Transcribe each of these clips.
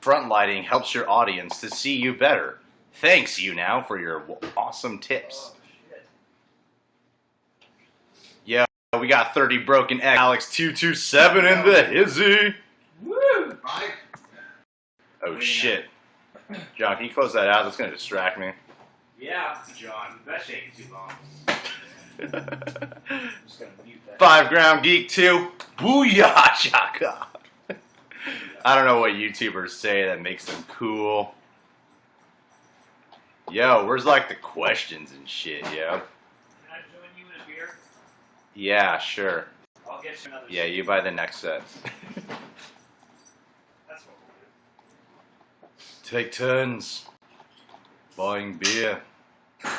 front lighting helps your audience to see you better. Thanks, YOUNOW, for your awesome tips. Yeah, we got 30 broken X. Alex227 in the hizzy. Woo! Oh shit. John, can you close that out? That's gonna distract me. Yeah, John. That shake is too long. I'm just gonna mute that. 5 Ground Geek 2. Booyah shaka. I don't know what YouTubers say that makes them cool. Yo, where's like the questions and shit, yo? Can I join you in a beer? Yeah, sure. I'll get you another. Yeah, you buy the next set. That's what we'll do. Take turns buying beer. I'll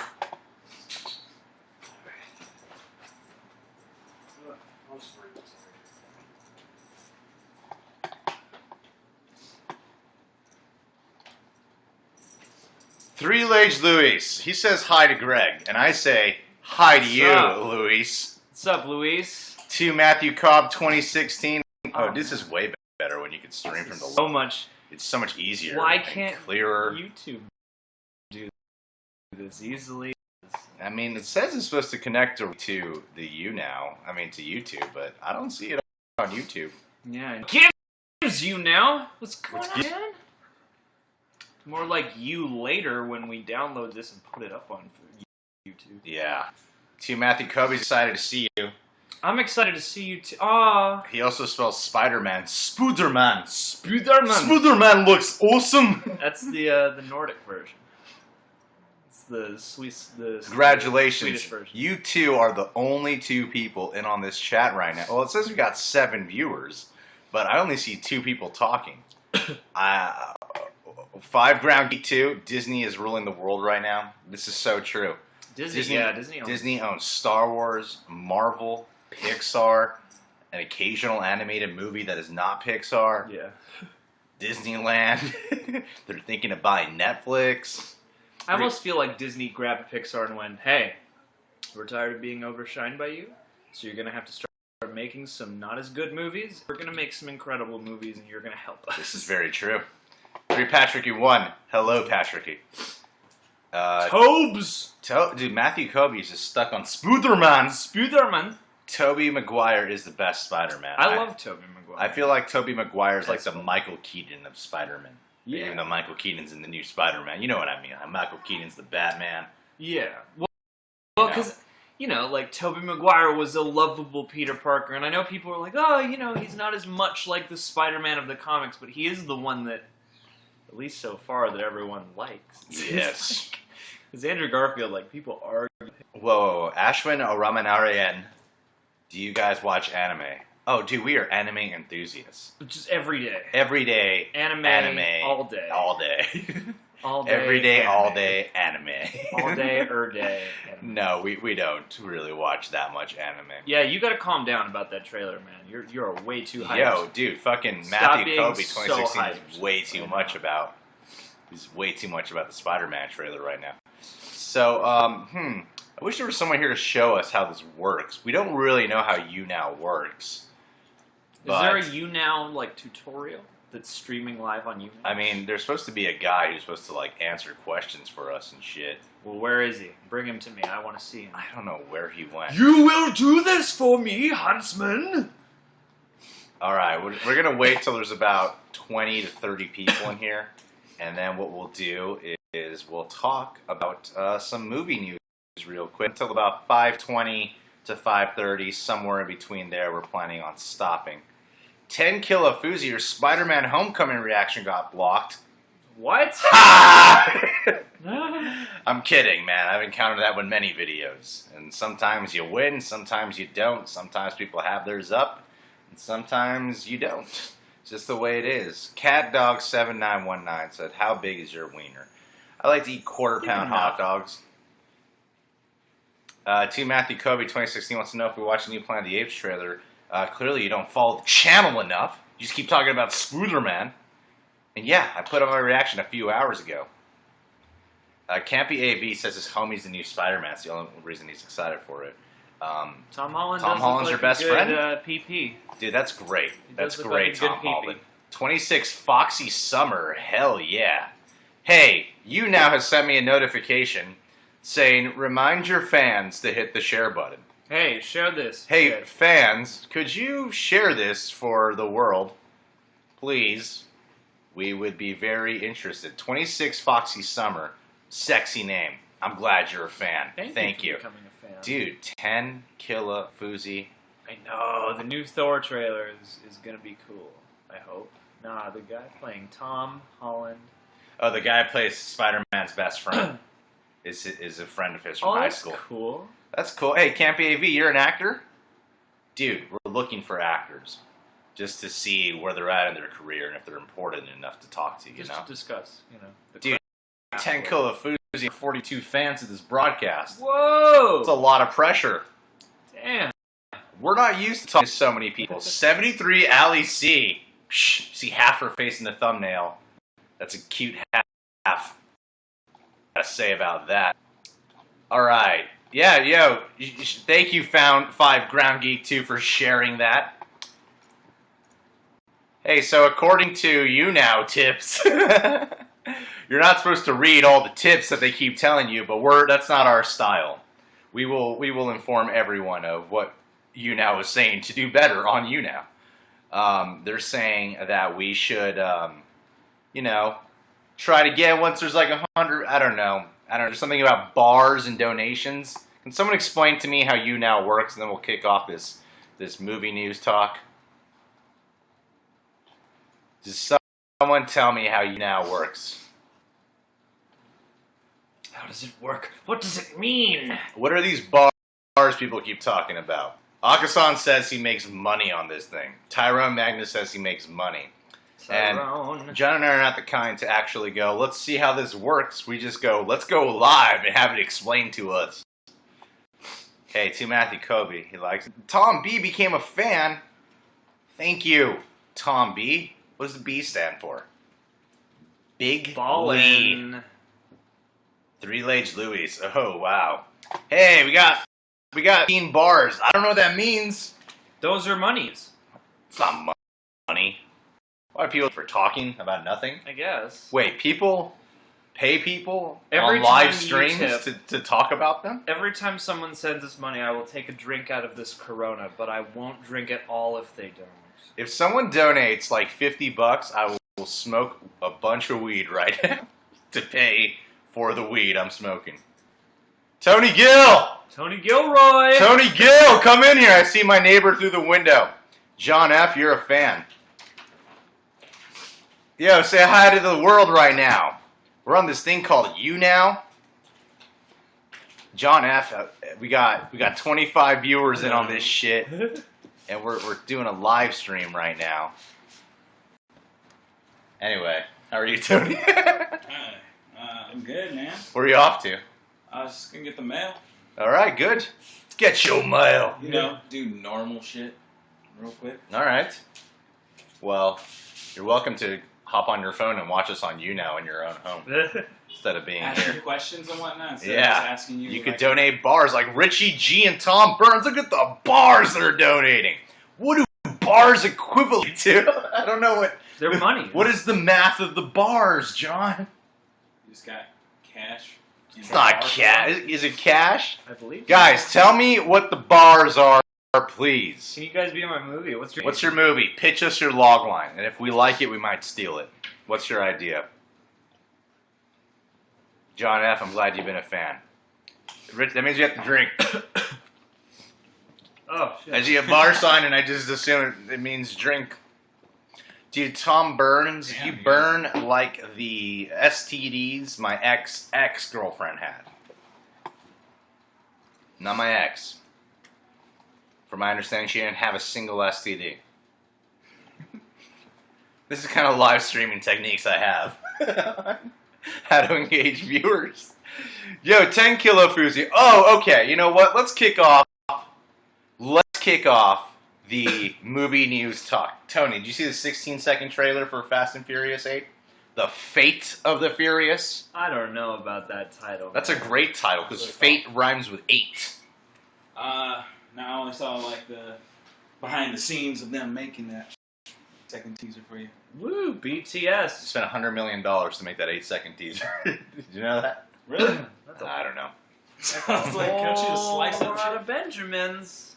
just bring this Three-Legged Luis. He says hi to Greg, and I say hi to you, Luis. What's up, Luis? To Matthew Cobb 2016. Oh, this is way better when you can stream from the so much. It's so much easier. Why and can't clearer. YouTube do this easily? I mean, it says it's supposed to connect to the YOUNOW. I mean, to YouTube, but I don't see it on YouTube. Yeah, it gives you now. What's going on, man? More like you later when we download this and put it up on YouTube. Yeah. To Matthew Kobe's excited to see you. I'm excited to see you too. Aw. He also spells Spider-Man. Spooderman. Spooderman. Spooderman looks awesome. That's the Nordic version. It's the Congratulations. Swedish version. You two are the only 2 people in on this chat right now. Well, it says we got 7 viewers, but I only see 2 people talking. 5 Ground Geek 2. Disney is ruling the world right now. This is so true. Disney owns Star Wars, Marvel, Pixar, an occasional animated movie that is not Pixar. Yeah. Disneyland. They're thinking of buying Netflix. I almost feel like Disney grabbed Pixar and went, hey, we're tired of being overshined by you, so you're going to have to start making some not as good movies. We're going to make some incredible movies, and you're going to help us. This is very true. 3 Patricky 1. Hello, Patricky. Tobes! Dude, Matthew Kobe is just stuck on Spooderman. Spooderman. Tobey Maguire is the best Spider-Man. I love Tobey Maguire. I feel like Tobey Maguire is like the Michael Keaton of Spider-Man. Yeah. Even though Michael Keaton's in the new Spider-Man. You know what I mean. Michael Keaton's the Batman. Yeah. Well, because, like, Tobey Maguire was a lovable Peter Parker, and I know people are like, oh, he's not as much like the Spider-Man of the comics, but he is the one that, at least so far, that everyone likes. Yes. Because Andrew Garfield, like, people argue. Whoa. Ashwin Ramanarayan. Do you guys watch anime? Oh, dude, we are anime enthusiasts. Just every day. Every day. Anime. All day. All day. All day. Every day, anime. all day, anime. All day, day. Anime. No, we don't really watch that much anime. Yeah, you gotta calm down about that trailer, man. You're way too hyped. Yo, dude, fucking Stop Matthew being Kobe so 2016 hyped. is way too much about. He's way too much about the Spider-Man trailer right now. So, I wish there was someone here to show us how this works. We don't really know how YOUNOW works. Is there a YOUNOW, like, tutorial that's streaming live on YouTube? I mean, there's supposed to be a guy who's supposed to, like, answer questions for us and shit. Well, where is he? Bring him to me. I want to see him. I don't know where he went. You will do this for me, huntsman! Alright, we're going to wait till there's about 20 to 30 people in here. And then what we'll do is we'll talk about some movie news real quick until about 5:20 to 5:30, somewhere in between there. We're planning on stopping. 10 Kilo Fuzi, your Spider-Man Homecoming reaction got blocked. What? I'm kidding, man. I've encountered that with many videos. And sometimes you win, sometimes you don't. Sometimes people have theirs up, and sometimes you don't. It's just the way it is. CatDog7919 said, how big is your wiener? I like to eat quarter-pound hot dogs. To Matthew Kobe 2016 wants to know if we watched the new Planet of the Apes trailer. Clearly you don't follow the channel enough. You just keep talking about Spooderman. And yeah, I put up my reaction a few hours ago. Campy AB says his homie's the new Spider-Man. It's the only reason he's excited for it. Tom Holland. Tom Holland's your best friend? PP. Dude, that's great. That's great, Tom Holland. 26 Foxy Summer. Hell yeah. Hey, YouNow has sent me a notification saying, remind your fans to hit the share button. Hey, share this. Hey, Good. fans, could you share this for the world? Please. We would be very interested. 26 Foxy Summer. Sexy name. I'm glad you're a fan. Thank you. For becoming a fan. Dude, 10 Killa Fuzi. I know. The new Thor trailer is going to be cool. I hope. Nah, the guy playing Tom Holland. Oh, the guy who plays Spider-Man's best friend is a friend of his from high school. That's cool. That's cool. Hey, Campy AV, you're an actor? Dude, we're looking for actors just to see where they're at in their career and if they're important enough to talk to, you know? Just to discuss, you know. Dude, 10 Killa Fuzi, 42 fans of this broadcast. Whoa! It's a lot of pressure. Damn. We're not used to talking to so many people. 73 Ali C. Psh, see half her face in the thumbnail. That's a cute half. Gotta say about that. All right. Yeah, yo. Thank you, Found 5 Ground Geek 2, for sharing that. Hey, so according to YouNow tips, you're not supposed to read all the tips that they keep telling you, but that's not our style. We will inform everyone of what YouNow is saying to do better on YouNow. They're saying that we should, you know, try to get once there's like 100. I don't know. There's something about bars and donations. Can someone explain to me how YouNow works, and then we'll kick off this movie news talk? Just someone tell me how YouNow works. How does it work? What does it mean? What are these bars people keep talking about? Akasan says he makes money on this thing. Tyrone Magnus says he makes money. Tyrone. And John and I are not the kind to actually go, let's see how this works. We just go, let's go live and have it explained to us. Hey, to Matthew Kobe, he likes it. Tom B became a fan. Thank you, Tom B. What does the B stand for? Big Ballin'. Lee. Three-legged Louis. Oh, wow. Hey, we got 15 bars. I don't know what that means. Those are monies. It's not money. Why are people for talking about nothing? I guess. Wait, people pay people Every on live time streams you tip- to talk about them? Every time someone sends us money, I will take a drink out of this Corona, but I won't drink it all if they don't. If someone donates like $50, I will smoke a bunch of weed right now to pay for the weed I'm smoking. Tony Gill! Tony Gilroy! Tony Gill, come in here. I see my neighbor through the window. John F., you're a fan. Yo, say hi to the world right now. We're on this thing called YouNow. John F., we got 25 viewers in on this shit. And we're doing a live stream right now. Anyway, how are you, Tony? I'm good, man. Where are you off to? I was just gonna get the mail. All right, good. Let's get your mail. You know, do normal shit real quick. All right. Well, you're welcome to hop on your phone and watch us on YouNow in your own home instead of being Asking here. questions and whatnot. Instead of Yeah, just asking you. you could donate bars like Richie G and Tom Burns. Look at the bars that are donating. What do bars equivalent to? I don't know what. They're money. What is the math of the bars, John? You just got cash. It's not cash. Is it cash? I believe. Guys, tell me what the bars are, please. Can you guys be in my movie? What's your movie? Pitch us your log line, and if we like it, we might steal it. What's your idea? John F., I'm glad you've been a fan. Rich, that means you have to drink. Oh, shit. I see a bar sign, and I just assume it means drink. Dude, Tom Burns, Damn, you yeah. burn like the STDs my ex-girlfriend had. Not my ex. From my understanding, she didn't have a single STD. This is kind of live streaming techniques I have. How to engage viewers. Yo, 10 Killa Fuzi. Oh, okay. You know what? Let's kick off the movie news talk. Tony, did you see the 16-second trailer for Fast and Furious 8? The Fate of the Furious? I don't know about that title. That's a great title, because fate rhymes with 8. Now I only saw like the behind the scenes of them making that. 8-second teaser for you. Woo, BTS. Spent $100 million to make that 8-second teaser. Did you know that? Really? I don't know. Sounds like, can't you just slice up a lot shit? of Benjamins.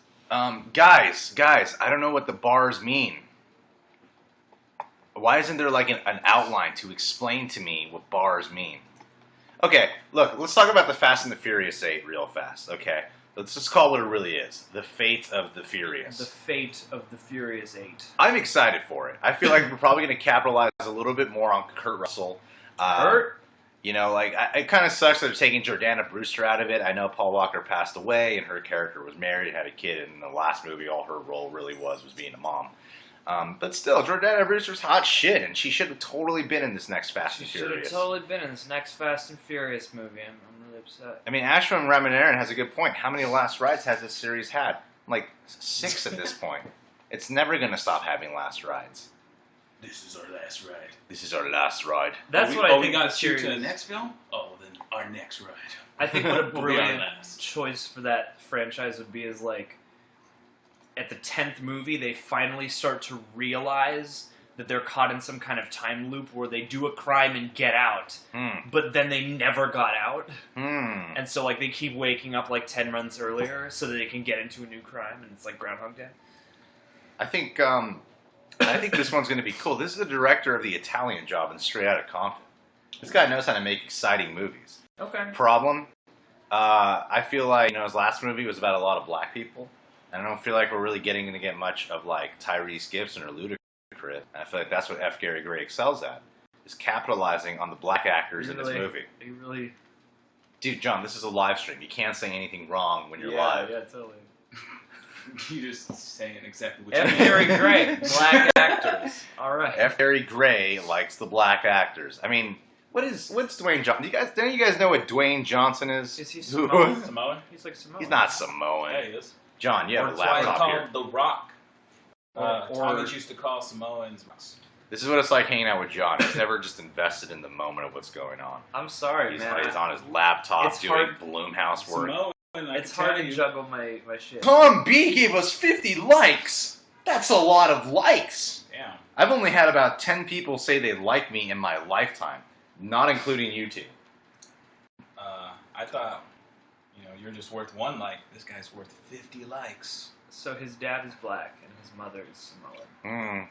Guys, I don't know what the bars mean. Why isn't there like an outline to explain to me what bars mean? Okay, look, let's talk about the Fast and the Furious 8 real fast, okay? Let's just call it what it really is. The Fate of the Furious. The Fate of the Furious 8. I'm excited for it. I feel like we're probably going to capitalize a little bit more on Kurt Russell. Kurt? You know, like, it kind of sucks that they're taking Jordana Brewster out of it. I know Paul Walker passed away, and her character was married, had a kid, and in the last movie, all her role really was being a mom. But still, Jordana Brewster's hot shit, and she should have totally been in this next Fast and Furious. She should have totally been in this next Fast and Furious movie. I'm really upset. I mean, Ashwin Ramanaren has a good point. How many last rides has this series had? Like, 6 at this point. It's never going to stop having last rides. This is our last ride. This is our last ride. That's what I think. We got the to shoot series. to the next film? Oh, well, then our next ride. I think what a We'll be our brilliant last. choice for that franchise would be is like, at the 10th movie, they finally start to realize that they're caught in some kind of time loop where they do a crime and get out, but then they never got out. And so, like, they keep waking up, like, 10 months earlier so that they can get into a new crime, and it's like Groundhog Day. I think this one's going to be cool. This is the director of The Italian Job and Straight Outta Compton. This guy knows how to make exciting movies. Okay. Problem, I feel like, you know, his last movie was about a lot of black people. I don't feel like we're really going to get much of, like, Tyrese Gibson or Ludacris. And I feel like that's what F. Gary Gray excels at, is capitalizing on the black actors in this movie. You really... Dude, John, this is a live stream. You can't say anything wrong when you're live. Yeah, totally. You just saying exactly what F. you Gary Gray, black actors. All right. F. Gary Gray likes the black actors. I mean, what's Dwayne Johnson? Don't you guys know what Dwayne Johnson is? Is he Who- Samoan? Samoan? He's like Samoan. He's not Samoan. Yeah, he is. John, you have a That's why they laptop call here. him The Rock. Or- Tommy used to call Samoans. This is what it's like hanging out with John. He's never just invested in the moment of what's going on. I'm sorry, He's man. on his laptop It's doing hard- Bloomhouse work. Samoan, It's hard to juggle my shit. Tom B gave us 50 likes. That's a lot of likes. Yeah. I've only had about 10 people say they like me in my lifetime, not including you two. I thought, you know, you're just worth 1 like. This guy's worth 50 likes. So his dad is black and his mother is Samoan.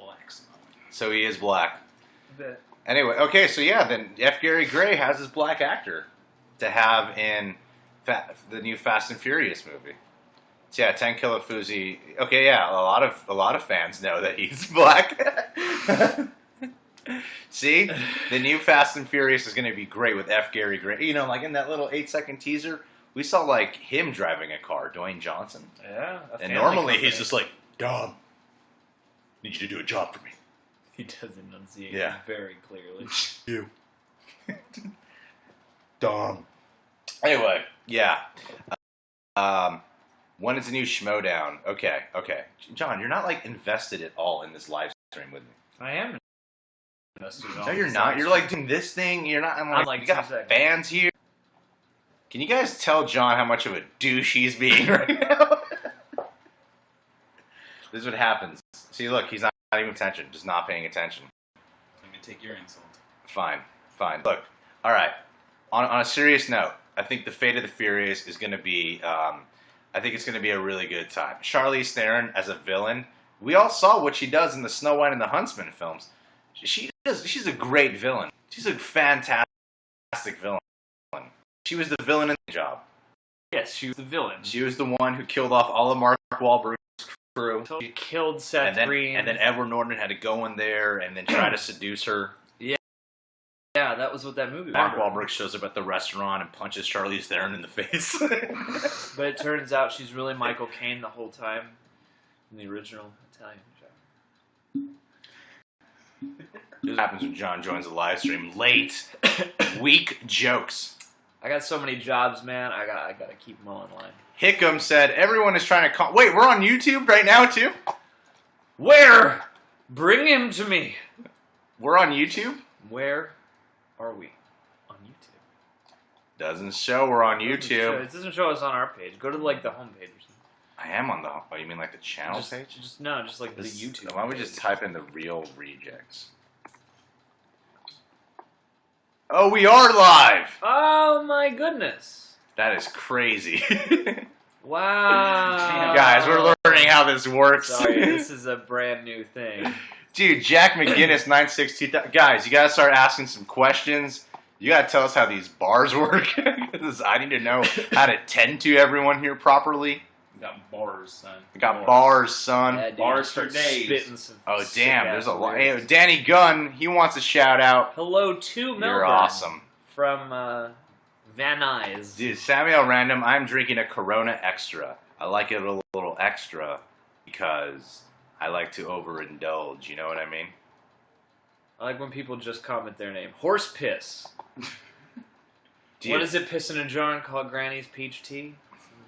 Black Samoan. So he is black. But Anyway, okay, so yeah, then F. Gary Gray has his black actor to have in the new Fast and Furious movie. So yeah, Ten Kilofuzi. Okay, yeah, a lot of fans know that he's black. See, the new Fast and Furious is going to be great with F. Gary Gray. You know, like in that little 8-second teaser, we saw like him driving a car, Dwayne Johnson. yeah, And normally he's just like, Dom, need you to do a job for me. he does enunciate Yeah. very clearly. You. Dom. Anyway, yeah. When is the new Schmodown? Okay. John, you're not like invested at all in this live stream with me. I am invested in all No, you're this not. stuff. You're like doing this thing. You're not. I'm like, like you got 2 seconds. fans here. Can you guys tell John how much of a douche he's being right now? This is what happens. See, look, he's not even attention, just not paying attention. I'm going to take your insult. Fine. Look, all right. On a serious note, I think the Fate of the Furious is going to be. I think it's going to be a really good time. Charlize Theron as a villain. We all saw what she does in the Snow White and the Huntsman films. She's a great villain. She's a fantastic villain. She was the villain in the job. Yes, she was the villain. She was the one who killed off all of Mark Wahlberg's crew. She killed Seth Green. And then Edward Norton had to go in there and then try to seduce her. Yeah, that was what that movie was. Mark Wahlberg shows up at the restaurant and punches Charlize Theron in the face. But it turns out she's really Michael Caine the whole time in the original Italian Job. This happens when John joins the live stream late. Weak jokes. I got so many jobs, man. I gotta keep them all in line. Hickam said, everyone is trying to call... Wait, we're on YouTube right now, too? Where? Bring him to me. We're on YouTube? Where are we? On YouTube. Doesn't show we're on YouTube. It doesn't show us on our page. Go to, like, the homepage or something. I am on the. Oh, you mean like the channel page? Just like the YouTube. Why don't we just type in the real rejects? Oh, we are live! Oh my goodness! That is crazy. Wow. Guys, we're learning how this works. Sorry, this is a brand new thing. Dude, Jack McGinnis 962. Guys, you gotta start asking some questions. You gotta tell us how these bars work. I need to know how to tend to everyone here properly. We got bars, son. We got bars, son. Yeah, dude, Bars for start days. spitting some Oh, sick damn. ass There's a lot. lyrics. Hey, Danny Gunn, he wants a shout out. Hello to Melbourne. You're awesome. From Van Nuys. Dude, Samuel Random, I'm drinking a Corona Extra. I like it a little extra because I like to overindulge, you know what I mean? I like when people just comment their name. Horse piss. Dude, What is it, piss in a jar and call Granny's peach tea?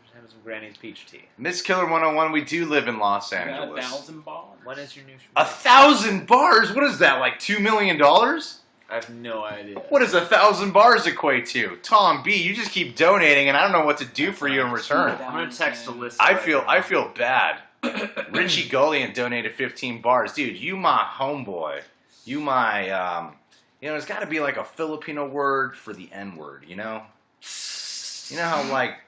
Just having some Granny's peach tea. Miss Killer 101, we do live in Los We got Angeles. 1,000 bars. When is your new show? 1,000 bars? What is that, like $2 million? I have no idea. What does 1,000 bars equate to? Tom B, you just keep donating and I don't know what to do for you in return. I'm gonna text Alyssa. I right feel now. bad. Richie Gullion donated 15 bars. Dude, you my homeboy. You my, there's got to be like a Filipino word for the N-word, you know? You know how, like,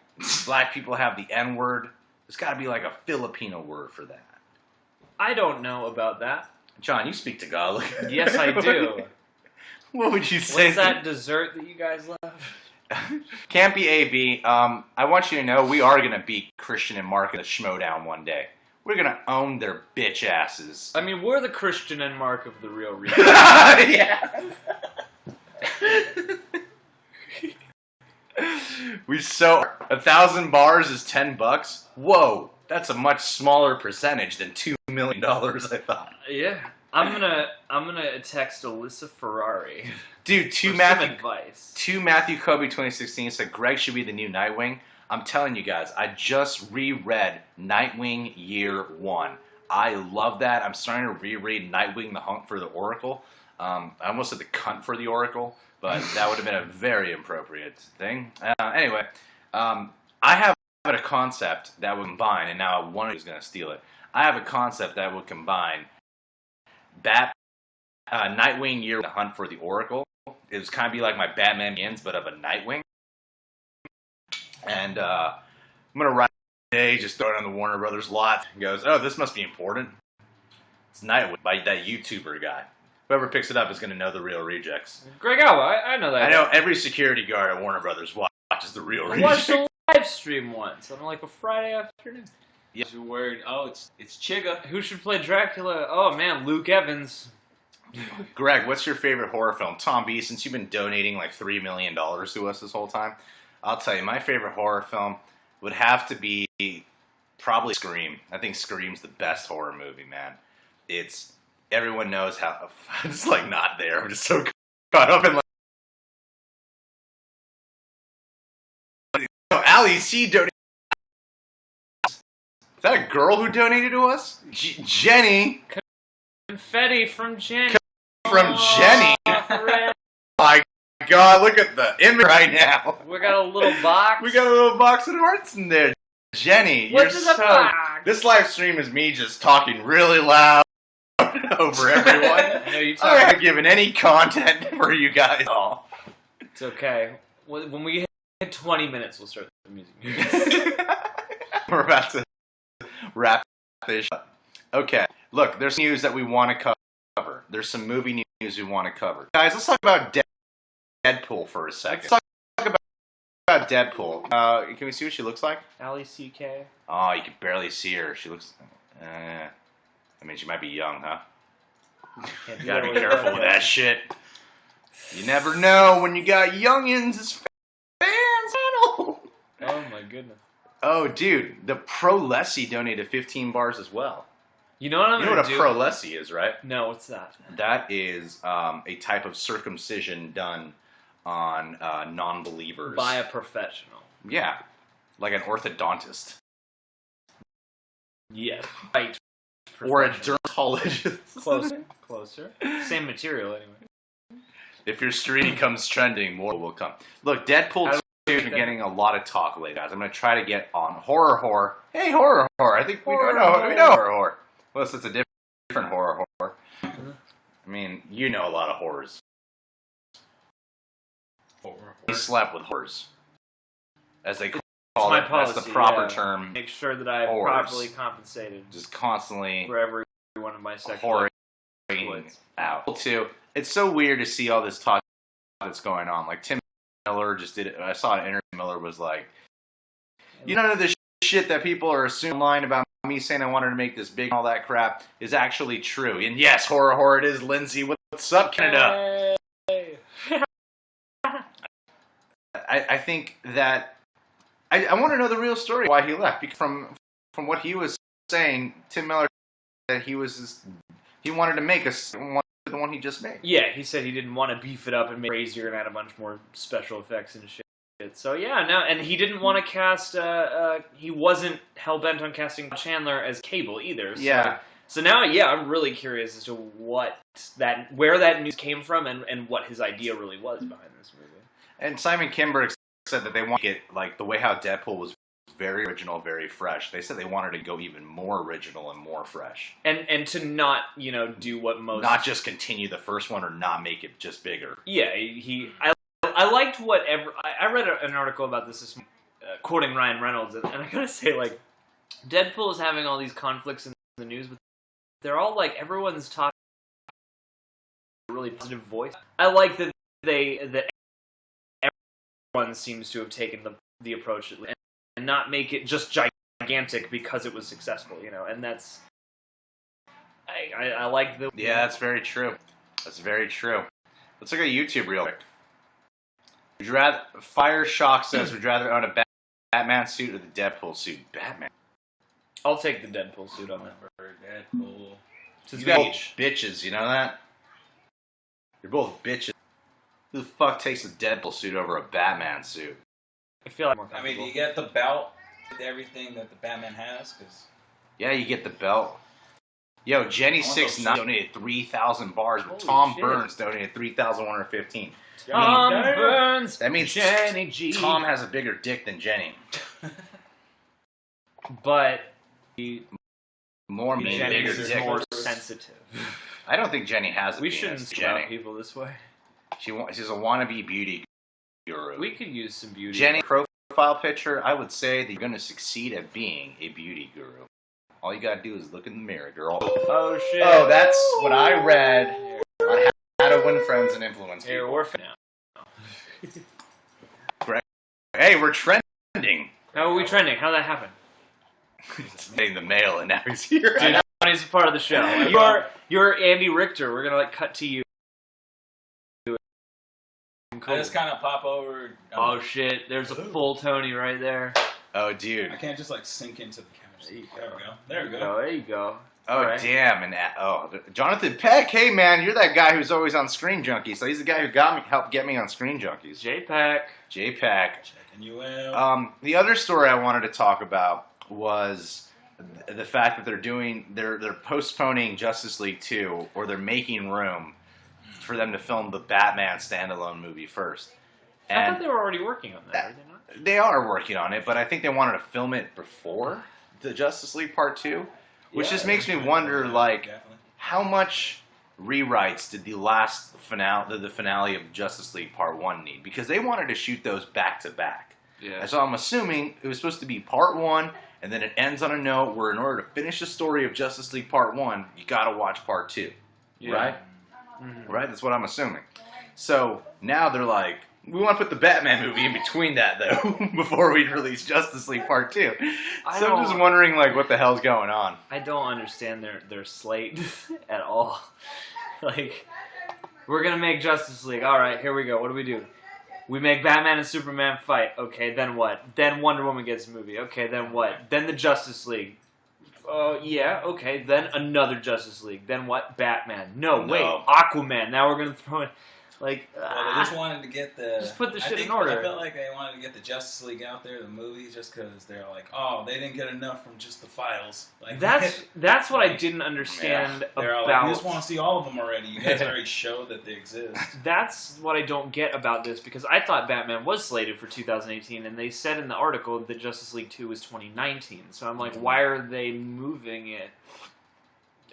black people have the N-word? There's got to be like a Filipino word for that. I don't know about that. John, you speak Tagalog. Yes, I do. What would you say? What's that dessert that you guys love? Can't be AV. I want you to know we are going to beat Christian and Mark in a schmodown one day. We're going to own their bitch asses. I mean, we're the Christian and Mark of the real reason. Yeah. We 1,000 bars is $10. Whoa, that's a much smaller percentage than $2 million. I thought. Yeah, I'm gonna text Alyssa Ferrari. Dude, for some advice. Matthew Kobe 2016 said Greg should be the new Nightwing. I'm telling you guys, I just reread Nightwing Year 1. I love that. I'm starting to reread Nightwing: The Hunt for the Oracle. I almost said the cunt for the Oracle, but that would have been a very appropriate thing. Anyway, I have a concept that would combine, and now one of you is going to steal it. I have a concept that would combine Nightwing Year, The Hunt for the Oracle. It was kind of be like my Batman Begins, but of a Nightwing. And I'm going to write today, just throw it on the Warner Brothers lot. And goes, oh, this must be important. It's Nightwing by that YouTuber guy. Whoever picks it up is going to know the real rejects. Greg Alba, I know that. I know every security guard at Warner Brothers watches the real I rejects. watched a live stream once on like a Friday afternoon. Yeah. You're worried. Oh, it's Chigga. Who should play Dracula? Oh man, Luke Evans. Greg, what's your favorite horror film? Tom B, since you've been donating like $3 million to us this whole time, I'll tell you, my favorite horror film would have to be probably Scream. I think Scream's the best horror movie, man. Everyone knows how, it's like not there. I'm just so caught up in like, Ali C donated. Is that a girl who donated to us? Jenny. Confetti from Jenny. From Jenny. My God, look at the image right now. We got a little box. We got a little box of hearts in there. Jenny, What's you're in the box? This live stream is me just talking really loud over everyone. I know you I'm not giving any content for you guys all. It's okay. When we hit 20 minutes, we'll start the music. We're about to wrap this up. Okay, look, there's news that we want to cover. There's some movie news we want to cover. Guys, let's talk about Deadpool for a second. Let's talk about Deadpool. Can we see what she looks like? Ali CK. Oh, you can barely see her. She looks... I mean, she might be young, huh? You gotta be careful with that shit. You never know when you got youngins as fans. Oh my goodness. Oh, dude, the Pro Lessie donated 15 bars as well. You know what I'm You know gonna what a do? Pro Lessie is, right? No, what's that? That is a type of circumcision done on non-believers. By a professional. Yeah, like an orthodontist. Yes. Right. Or a dermatologist. Closer. Same material, anyway. If your stream becomes trending, more will come. Look, Deadpool We've been getting a lot of talk lately, guys. I'm going to try to get on horror. Hey, horror. I think we know horror. Well, it's a different horror. I mean, you know a lot of horrors. He slept with horrors, as they call it. Policy, that's the proper term. Make sure that I am properly compensated. Just constantly for every one of my sexual whoring out. Too. It's so weird to see all this talk that's going on. Like Tim Miller just did it. I saw an interview. Miller was like, none of this shit that people are assuming online about me saying I wanted to make this big and all that crap is actually true. And yes, horror it is. Lindsay, what's up, Canada? Hey. I think that I want to know the real story why he left. Because from what he was saying, Tim Miller said he wanted to make the one he just made. Yeah, he said he didn't want to beef it up and make it crazier and add a bunch more special effects and shit. So yeah, no, and he didn't want to cast. He wasn't hell bent on casting Chandler as Cable either. So, yeah. So now, yeah, I'm really curious as to where that news came from and what his idea really was behind this movie. And Simon Kinberg said that they want to get like the way how Deadpool was very original, very fresh. They said they wanted to go even more original and more fresh. And to not, do what most... Not just continue the first one or not make it just bigger. Yeah, I liked whatever... I read an article about this quoting Ryan Reynolds, and I gotta say, like, Deadpool is having all these conflicts in the news, but they're all like, everyone's talking a really positive voice. I like that everyone seems to have taken the approach and not make it just gigantic because it was successful, and that's... I like the... Yeah, that's very true. That's very true. Let's look at YouTube real quick. Would you rather... Fire Shock says, would you rather own a Batman suit or the Deadpool suit? Batman. I'll take the Deadpool suit on that. Deadpool. You both bitches, you know that? You're both bitches. Who the fuck takes a Deadpool suit over a Batman suit? I feel like I mean, do you get the belt with everything that the Batman has? Cause yeah, you get the belt. Yo, Jenny69 donated 3,000 bars, but Tom Burns donated 3,115. Tom Burns! That means Jenny G. Tom has a bigger dick than Jenny. But Jenny is more sensitive. I don't think Jenny has a We penis. shouldn't scout people this way. She's a wannabe beauty guru. We could use some beauty. Jenny profile picture, I would say that you're going to succeed at being a beauty guru. All you got to do is look in the mirror, girl. Oh, shit. Oh, that's what I read on how to win friends and influence people. Here, we're now. Hey, we're trending. How are we trending? How'd that happen? He's getting the mail and now he's here. Dude, Johnny's a part of the show. You're Andy Richter. We're going to cut to you. I just kind of pop over. Oh, shit. There's a full Tony right there. Oh, dude. I can't just, sink into the camera. There we go. There you go. Oh, right. Damn. And Jonathan Peck, hey, man, you're that guy who's always on Screen Junkies. So he's the guy who helped get me on Screen Junkies. J-Pack. Checking you out. The other story I wanted to talk about was the fact that they're postponing Justice League 2, or they're making room for them to film the Batman standalone movie first. And I thought they were already working on that. Are they not? They are working on it, but I think they wanted to film it before the Justice League Part 2, which just makes me wonder, how much rewrites did the last finale of Justice League Part 1 need? Because they wanted to shoot those back to back. Yeah. And so I'm assuming it was supposed to be Part 1, and then it ends on a note where in order to finish the story of Justice League Part 1, you gotta watch Part 2. Yeah. Right? Mm-hmm. Right? That's what I'm assuming. So now they're like, we want to put the Batman movie in between that, though, before we release Justice League Part 2. So I'm just wondering, what the hell's going on. I don't understand their slate at all. We're going to make Justice League. All right, here we go. What do we do? We make Batman and Superman fight. Okay, then what? Then Wonder Woman gets a movie. Okay, then what? Then the Justice League. Yeah, okay. Then another Justice League. Then what? Batman. No, wait. Aquaman. Now we're going to throw in... Like, Well, they just wanted to get the. Just put the shit I think, in order. I felt like they wanted to get the Justice League out there, the movie, just because they're like, oh, they didn't get enough from just the files. Like that's what I didn't understand they're about. like, we just want to see all of them already. You guys already showed that they exist. That's what I don't get about this, because I thought Batman was slated for 2018, and they said in the article that Justice League 2 was 2019. So I'm like, why are they moving it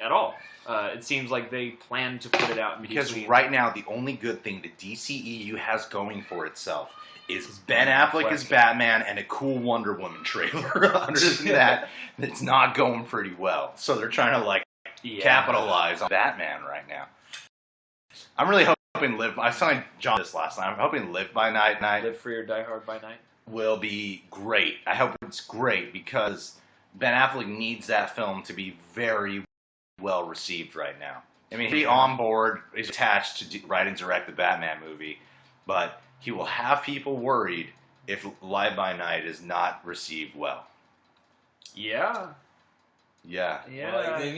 at all? It seems like they plan to put it out in Because between. right now, the only good thing the DCEU has going for itself is Ben Affleck as Batman and a cool Wonder Woman trailer. Other than that, it's not going pretty well. So they're trying to like capitalize on Batman right now. I'm really hoping I signed John this last night. I'm hoping Live by Night Live Free or Die Hard by Night will be great. I hope it's great because Ben Affleck needs that film to be very well received right now. I mean, he's on board, he's attached to write and direct the Batman movie, but he will have people worried if Live by Night is not received well. Yeah. Well, like, they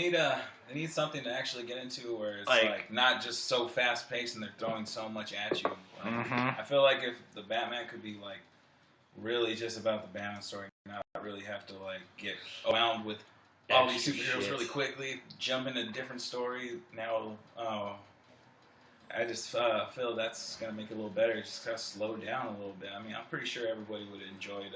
need something to actually get into where it's like not just so fast paced and they're throwing so much at you. Like, I feel like if the Batman could be like really just about the Batman story, not really have to like get around with all these superheroes really quickly, jump into a different story. Now, I just feel that's going to make it a little better. It's just got to slow down a little bit. I mean, I'm pretty sure everybody would have enjoyed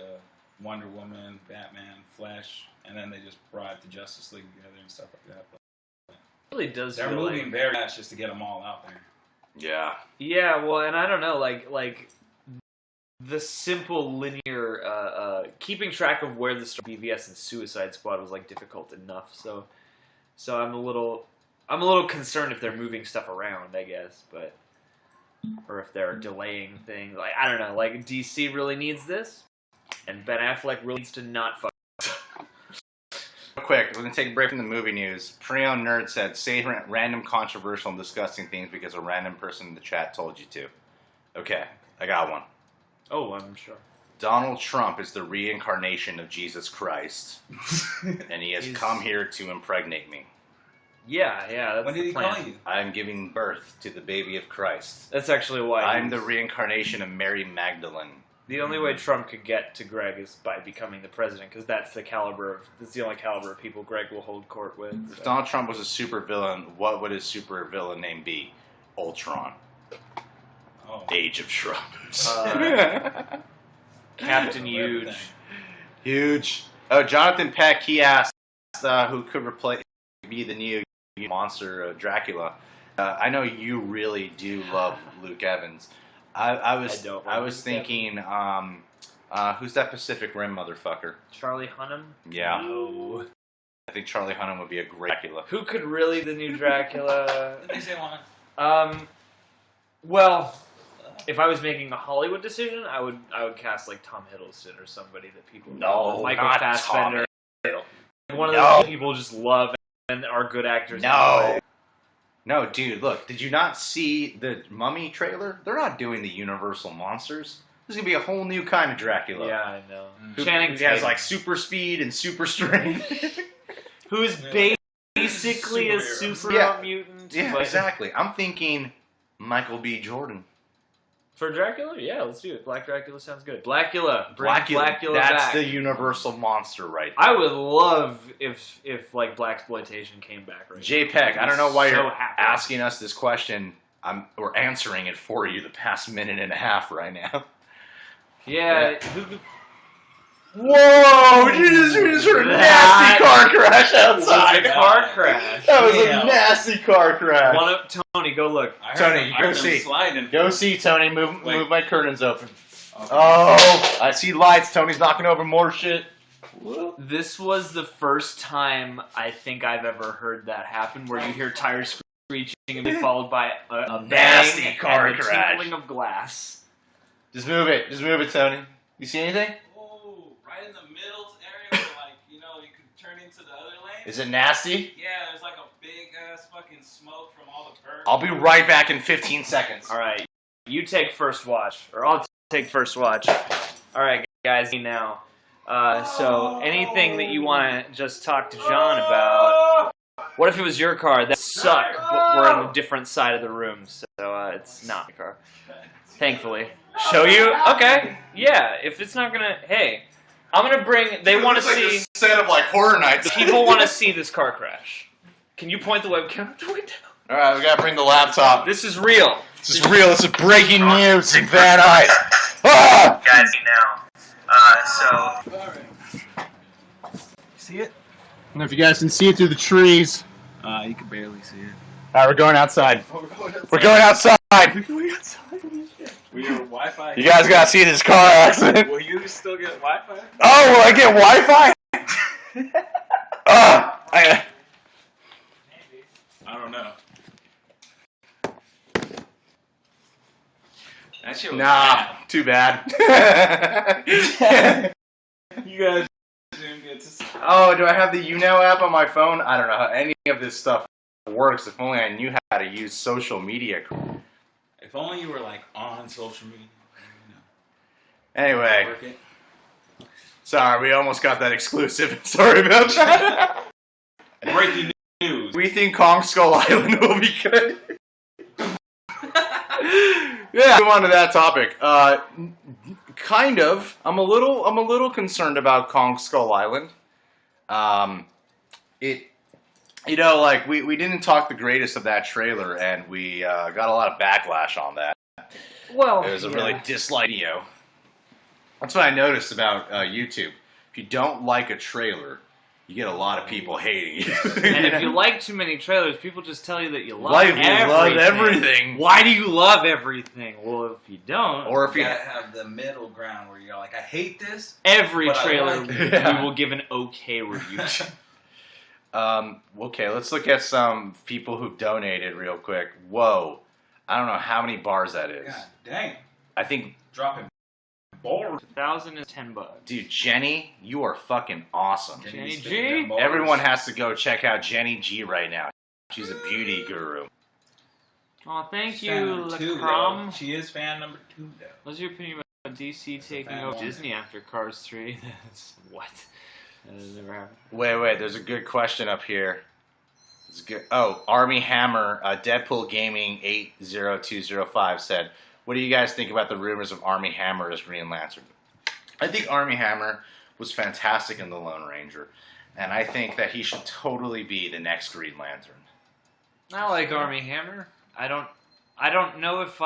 Wonder Woman, Batman, Flash, and then they just brought the Justice League together and stuff like that. But it really does. They're moving very fast just to get them all out there. Yeah. Yeah, well, and I don't know, like the simple linear keeping track of where the story BVS and Suicide Squad was like difficult enough. So I'm a little concerned if they're moving stuff around, I guess, but or if they're delaying things. Like I don't know, like DC really needs this, and Ben Affleck really needs to not fuck. Real quick, we're going to take a break from the movie news. Pre-owned Nerd said, say random controversial and disgusting things because a random person in the chat told you to. Okay, I got one. Oh, I'm sure. Donald Trump is the reincarnation of Jesus Christ, and he has come here to impregnate me. Yeah, that's When did he call you? I am giving birth to the baby of Christ. That's actually why I'm the reincarnation of Mary Magdalene. The only way Trump could get to Greg is by becoming the president, because that's the only caliber of people Greg will hold court with. If Donald Trump was a supervillain, what would his supervillain name be? Ultron. Oh. Age of Trump. Captain Huge. Huge. Oh, Jonathan Peck, he asked who could be the new monster Dracula. I know you really do love Luke Evans. I was thinking, who's that Pacific Rim motherfucker? Charlie Hunnam? Yeah. No. I think Charlie Hunnam would be a great Dracula. Who could really be the new Dracula? Did they say one? Well, if I was making a Hollywood decision, I would cast like Tom Hiddleston or somebody that people know. Michael Fassbender. One of those people just love and are good actors. No, dude, look, did you not see the Mummy trailer? They're not doing the Universal monsters. There's going to be a whole new kind of Dracula. Yeah, I know. Who has like super speed and super strength. Who's basically a super mutant. Yeah, exactly. I'm thinking Michael B. Jordan. For Dracula? Yeah, let's do it. Black Dracula sounds good. Blackula. Bring Blackula That's back. the Universal monster right there. I would love if like Blaxploitation came back right JPEG, I don't know why you're happy. asking us this question. We're answering it for you the past minute and a half right now. Yeah. Whoa! You just heard a nasty car crash outside. Car crash. That was a nasty car crash. Tony, go look. Tony, go see. Sliding. Go see, Tony. Move my curtains open. Okay. Oh, I see lights. Tony's knocking over more shit. This was the first time I think I've ever heard that happen, where you hear tires screeching and be followed by a nasty bang car and the crash. tinkling of glass. Just move it, Tony. You see anything? Right in the middle area where, like, you could turn into the other lane. Is it nasty? Yeah, there's like a big ass fucking smoke from all the burns. I'll be right back in 15 seconds. All right, you take first watch, or I'll take first watch. All right, guys, now. So anything that you want to just talk to John about? What if it was your car? That suck, but we're on a different side of the room. So. So it's not my car. Thankfully. Show you? Okay. Yeah. If it's not gonna, hey, I'm gonna bring. They want to see. A set of like horror nights. People want to see this car crash. Can you point the webcam out the window? All right, we gotta bring the laptop. This is real. This is real. This is breaking news in Van Nuys. Ah! Guys, now. See it? I don't know if you guys can see it through the trees. You can barely see it. All right, we're going outside. We're going outside. We have Wi-Fi. You guys gotta see this car accident. Will you still get Wi-Fi? Oh, will I get Wi-Fi? I don't know. That shit was bad. Too bad. You guys didn't get to see. Oh, do I have the YOUNOW app on my phone? I don't know how any of this stuff works. If only I knew how to use social media. If only you were like on social media. Anyway, Work it. sorry, we almost got that exclusive. Sorry about that. Breaking news. We think Kong Skull Island will be good. Yeah, move on to that topic. Kind of. I'm a little concerned about Kong Skull Island. We didn't talk the greatest of that trailer, and we got a lot of backlash on that. Well, It was a really disliked video. That's what I noticed about YouTube. If you don't like a trailer, you get a lot of people hating you. And if you like too many trailers, people just tell you that you love love everything. Why do you love everything? Well, if you don't, Or if You you gotta have the middle ground where you're like, I hate this. every But I trailer like it. we will give an okay review to. Okay, let's look at some people who've donated real quick. Whoa. I don't know how many bars that is. God dang. I think, Dropping bars. 1,000 is $10. dude, Jenny, you are fucking awesome. Jenny Sticking G? them bars. Everyone has to go check out Jenny G right now. She's a beauty guru. Oh, thank She's you, fan number 2, Lacrom. though. She is fan number 2, though. What's your opinion about DC taking fan over one. Disney after Cars 3? That's what? That has never happened. Wait, there's a good question up here. It's good. Oh, Army Hammer, Deadpool Gaming 80205 said, what do you guys think about the rumors of Army Hammer as Green Lantern? I think Army Hammer was fantastic in The Lone Ranger, and I think that he should totally be the next Green Lantern. I like Army Hammer. I don't know if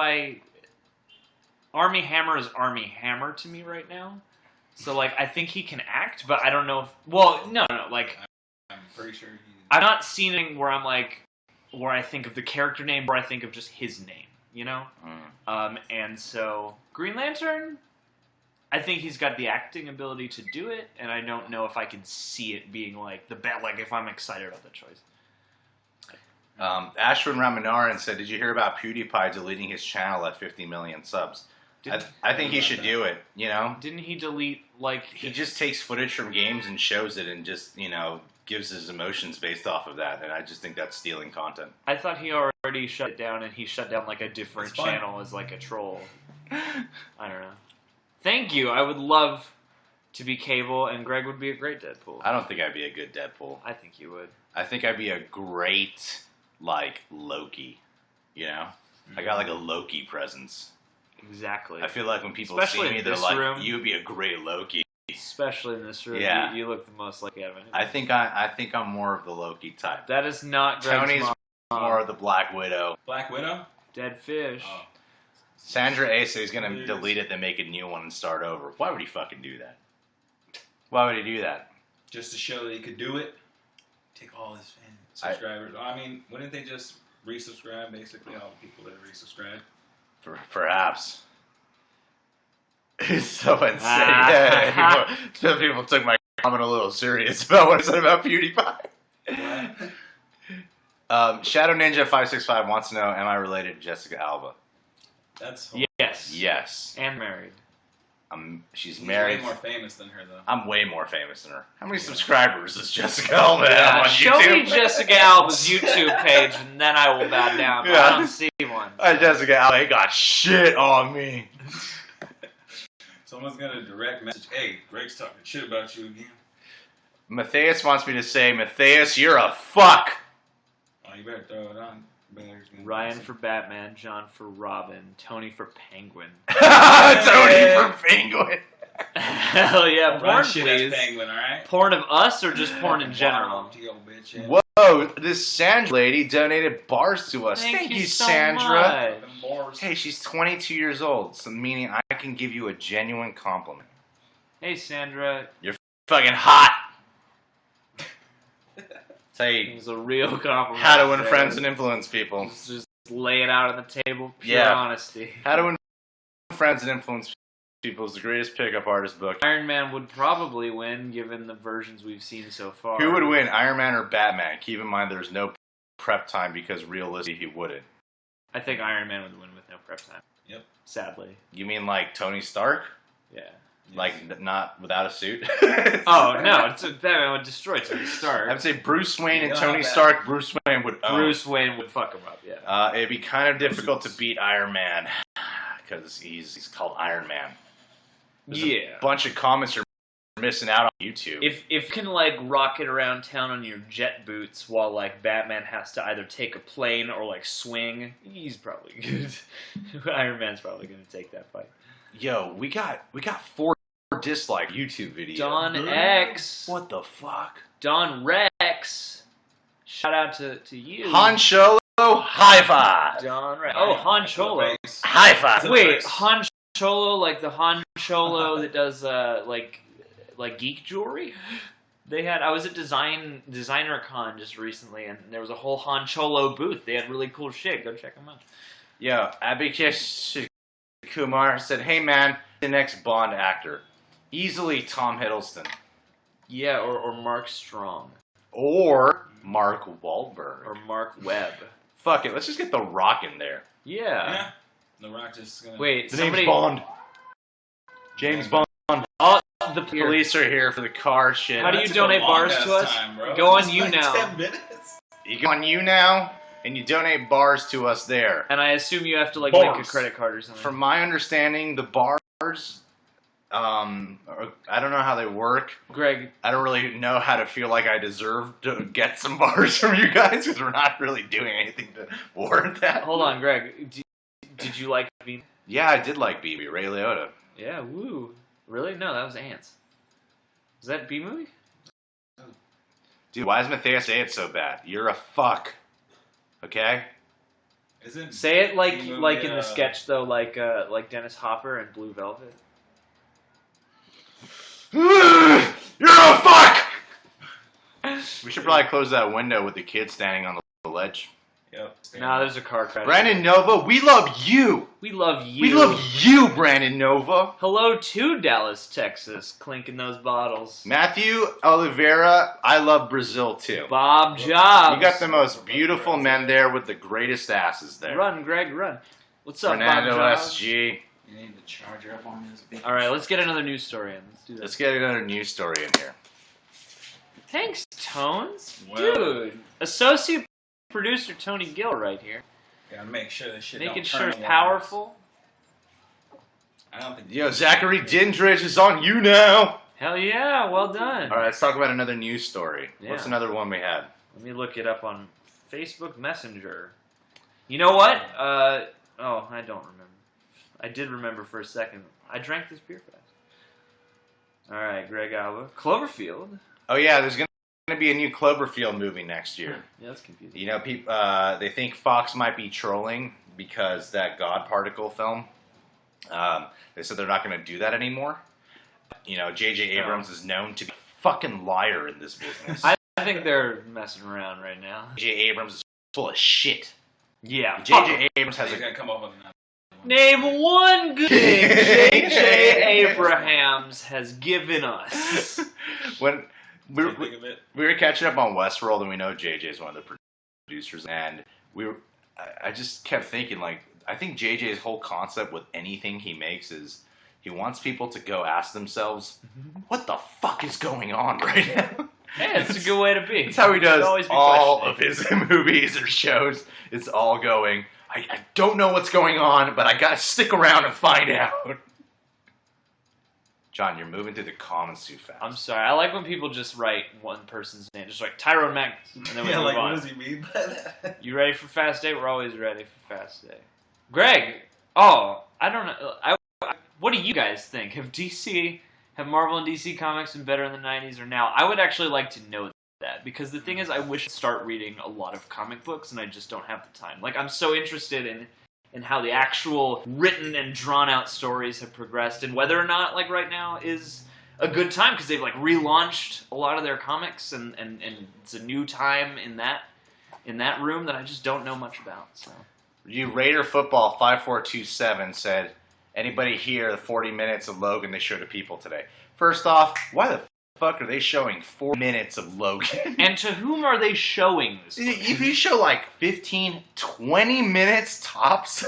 Army Hammer is Army Hammer to me right now. So, like, I think he can act, but I don't know if... Well, no, like... I'm pretty sure I've not seen it where I'm like... Where I think of the character name, or I think of just his name, you know? And so, Green Lantern... I think he's got the acting ability to do it, and I don't know if I can see it being, like, the best... Like, if I'm excited about the choice. Ashwin Ramanaran said, did you hear about PewDiePie deleting his channel at 50 million subs? I think he should do it, you know? Didn't he delete, like... He just takes footage from games and shows it and just, gives his emotions based off of that, and I just think that's stealing content. I thought he already shut it down, and he shut down, like, a different It's fun. channel as, like, a troll. I don't know. Thank you. I would love to be Cable, and Greg would be a great Deadpool. I don't think I'd be a good Deadpool. I think you would. I think I'd be a great, Loki, you know? I got, a Loki presence. Exactly. I feel like when people Especially see me, in they're this like, room. you would be a great Loki. Especially in this room. Yeah. You look the most like Adam. I think I'm more of the Loki type. That is not Greg's Tony's mom. more of the Black Widow. Black Widow? Dead fish. Oh. Sandra A says he's going to delete it, then make a new one and start over. Why would he fucking do that? Why would he do that? Just to show that he could do it. Take all his fan subscribers. I mean, wouldn't they just resubscribe, basically, all the people that resubscribe? Perhaps. It's so insane. Yeah, people took my comment a little serious about what I said about PewDiePie. Shadow Ninja 565 wants to know, am I related to Jessica Alba? That's Yes. Yes. And married. She's He's married. way more famous than her, though. I'm way more famous than her. How many subscribers does Jessica Alba have on Show YouTube? me Jessica Alba's YouTube page, and then I will bow down. But Yeah. I don't see one. Jessica Alba ain't got shit on me. Someone's gonna direct message, hey, Greg's talking shit about you again. Matthias wants me to say, Matthias, you're a fuck. Oh, you better throw it on. Ryan for Batman, John for Robin, Tony for Penguin. Tony for Penguin. Hell yeah, porn please. Penguin, all right? Porn of us or just porn in general? Whoa, this Sandra lady donated bars to us. Thank you so Sandra. much. Hey, she's 22 years old, so meaning I can give you a genuine compliment. Hey, Sandra. You're fucking hot. Say It was a real compliment. how to win friends and influence people. Just lay it out on the table. Pure Yeah. honesty. How to win friends and influence people is the greatest pickup artist book. Iron Man would probably win, given the versions we've seen so far. Who would win, Iron Man or Batman? Keep in mind there's no prep time because realistically he wouldn't. I think Iron Man would win with no prep time. Yep. Sadly. You mean like Tony Stark? Yeah. Like not without a suit? Oh, no. Batman would destroy Tony Stark. I would say Bruce Wayne and Yeah, Tony that- Stark, Bruce Wayne would own. Bruce Wayne would fuck him up, yeah. It'd be kind of difficult to beat Iron Man because he's called Iron Man. There's a bunch of comments you're missing out on YouTube. If you can, like, rocket around town on your jet boots while, like, Batman has to either take a plane or, like, swing, he's probably good. Iron Man's probably going to take that fight. Yo, we got 4 dislike YouTube videos. Don X. What the fuck? Don Rex. Shout out to you. Han Solo, high five. Don Rex. Oh, Han Cholo. High five. Wait, Han Cholo, like the Han Cholo that does like geek jewelry? I was at Designer Con just recently, and there was a whole Han Cholo booth. They had really cool shit. Go check them out. Yo, Abhishek Kumar said, "Hey man, the next Bond actor, easily Tom Hiddleston, Yeah, or Mark Strong, or Mark Wahlberg, or Mark Webb. Fuck it, let's just get The Rock in there. Yeah. The Rock just gonna... Wait, The somebody... name's Bond. James Bond. Oh, the Police are here for the car shit. How do you That took a donate long bars ass to us? time, bro. Go on It's You like Now. 10 minutes. You go on YouNow and you donate bars to us there. And I assume you have to like Bars. link a credit card or something. From my understanding, the bars, I don't know how they work. Greg, I don't really know how to feel like I deserve to get some bars from you guys because we're not really doing anything to warrant that. hold on, Greg. Did you like being? Yeah, I did like BB, Ray Liotta. Yeah, woo. Really? No, that was Ants. Was that B movie? Dude, why does Matthias say it so bad? You're a fuck. Okay? Isn't Say it like B movie, like in the sketch though, like Dennis Hopper and Blue Velvet. You're a fuck! We should probably close that window with the kid standing on the ledge. Yep. Nah, there's a car crash. Brandon Nova, we love you! We love you. We love you, Brandon Nova! Hello to Dallas, Texas, clinking those bottles. Matthew Oliveira, I love Brazil too. Bob Jobs. You got the most beautiful men there with the greatest asses there. Run, Greg, run. What's up, Fernando Bob Jobs? SG. You need the charger up on this bitch. All right, let's get another news story in. Let's do that. Let's get another news story in here. Thanks, Tones. Well- Dude, associate producer Tony Gill right here. Gotta make sure this shit Making don't sure turn it's on. powerful. I don't think... Yo, Zachary Dindridge is on you now! Hell yeah, well done. Alright, let's talk about another news story. Yeah. What's another one we had? Let me look it up on Facebook Messenger. You know what? I don't remember. I did remember for a second. I drank this beer fast. Alright, Greg Alba. Cloverfield. Oh yeah, there's gonna be a new Cloverfield movie next year. Yeah, that's confusing. You know, people they think Fox might be trolling because that God Particle film. They said they're not going to do that anymore. You know, J.J. Abrams is known to be a fucking liar in this business. I think they're messing around right now. J.J. Abrams is full of shit. Yeah. J.J. Abrams has He's a... gonna come up with another one. Name one good thing J.J. Abrams has given us. when we Can't think of it. were catching up on Westworld, and we know J.J. is one of the producers, and I just kept thinking, like, I think J.J.'s whole concept with anything he makes is he wants people to go ask themselves, what the fuck is going on right now? Hey, it's a good way to be. That's how he does Always be all of questioning. his movies or shows. It's all going, I don't know what's going on, but I gotta stick around and find out. John, you're moving through the comments too fast. I'm sorry. I like when people just write one person's name, just like Tyrone Mack, and then we move like, on. what does he mean by that? You ready for Fast Day? We're always ready for Fast Day. Greg, I don't know. What do you guys think? Have Marvel and DC Comics been better in the 90s or now? I would actually like to know that, because the thing is, I wish I'd start reading a lot of comic books, and I just don't have the time. Like, I'm so interested in how the actual written and drawn out stories have progressed, and whether or not, like, right now is a good time, because they've, like, relaunched a lot of their comics, and it's a new time in that room that I just don't know much about. So, you Raider Football 5427 said, anybody hear the 40 minutes of Logan they showed to people today? First off, why the fuck are they showing 4 minutes of Logan? And to whom are they showing this? If you show like 15, 20 minutes tops,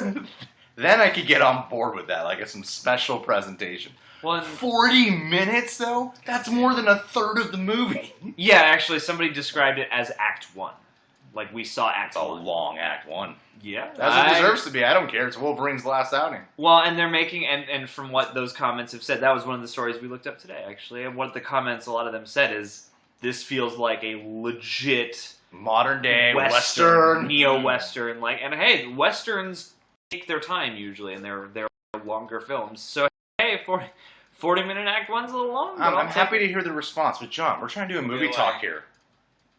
then I could get on board with that, like it's some special presentation. Well, 40 minutes though? That's more than a third of the movie. Yeah, actually, somebody described it as Act 1. Like, we saw Act 1. A long Act 1. Yeah. As it deserves to be. I don't care. It's Wolverine's last outing. Well, and they're making, and from what those comments have said, that was one of the stories we looked up today, actually. And what the comments, a lot of them said is, this feels like a legit modern day Western. Neo-Western. Like, and hey, Westerns take their time usually, and they're longer films. So, hey, 40-minute Act 1's a little long. I'm happy to hear the response. But, John, we're trying to do a movie talk here.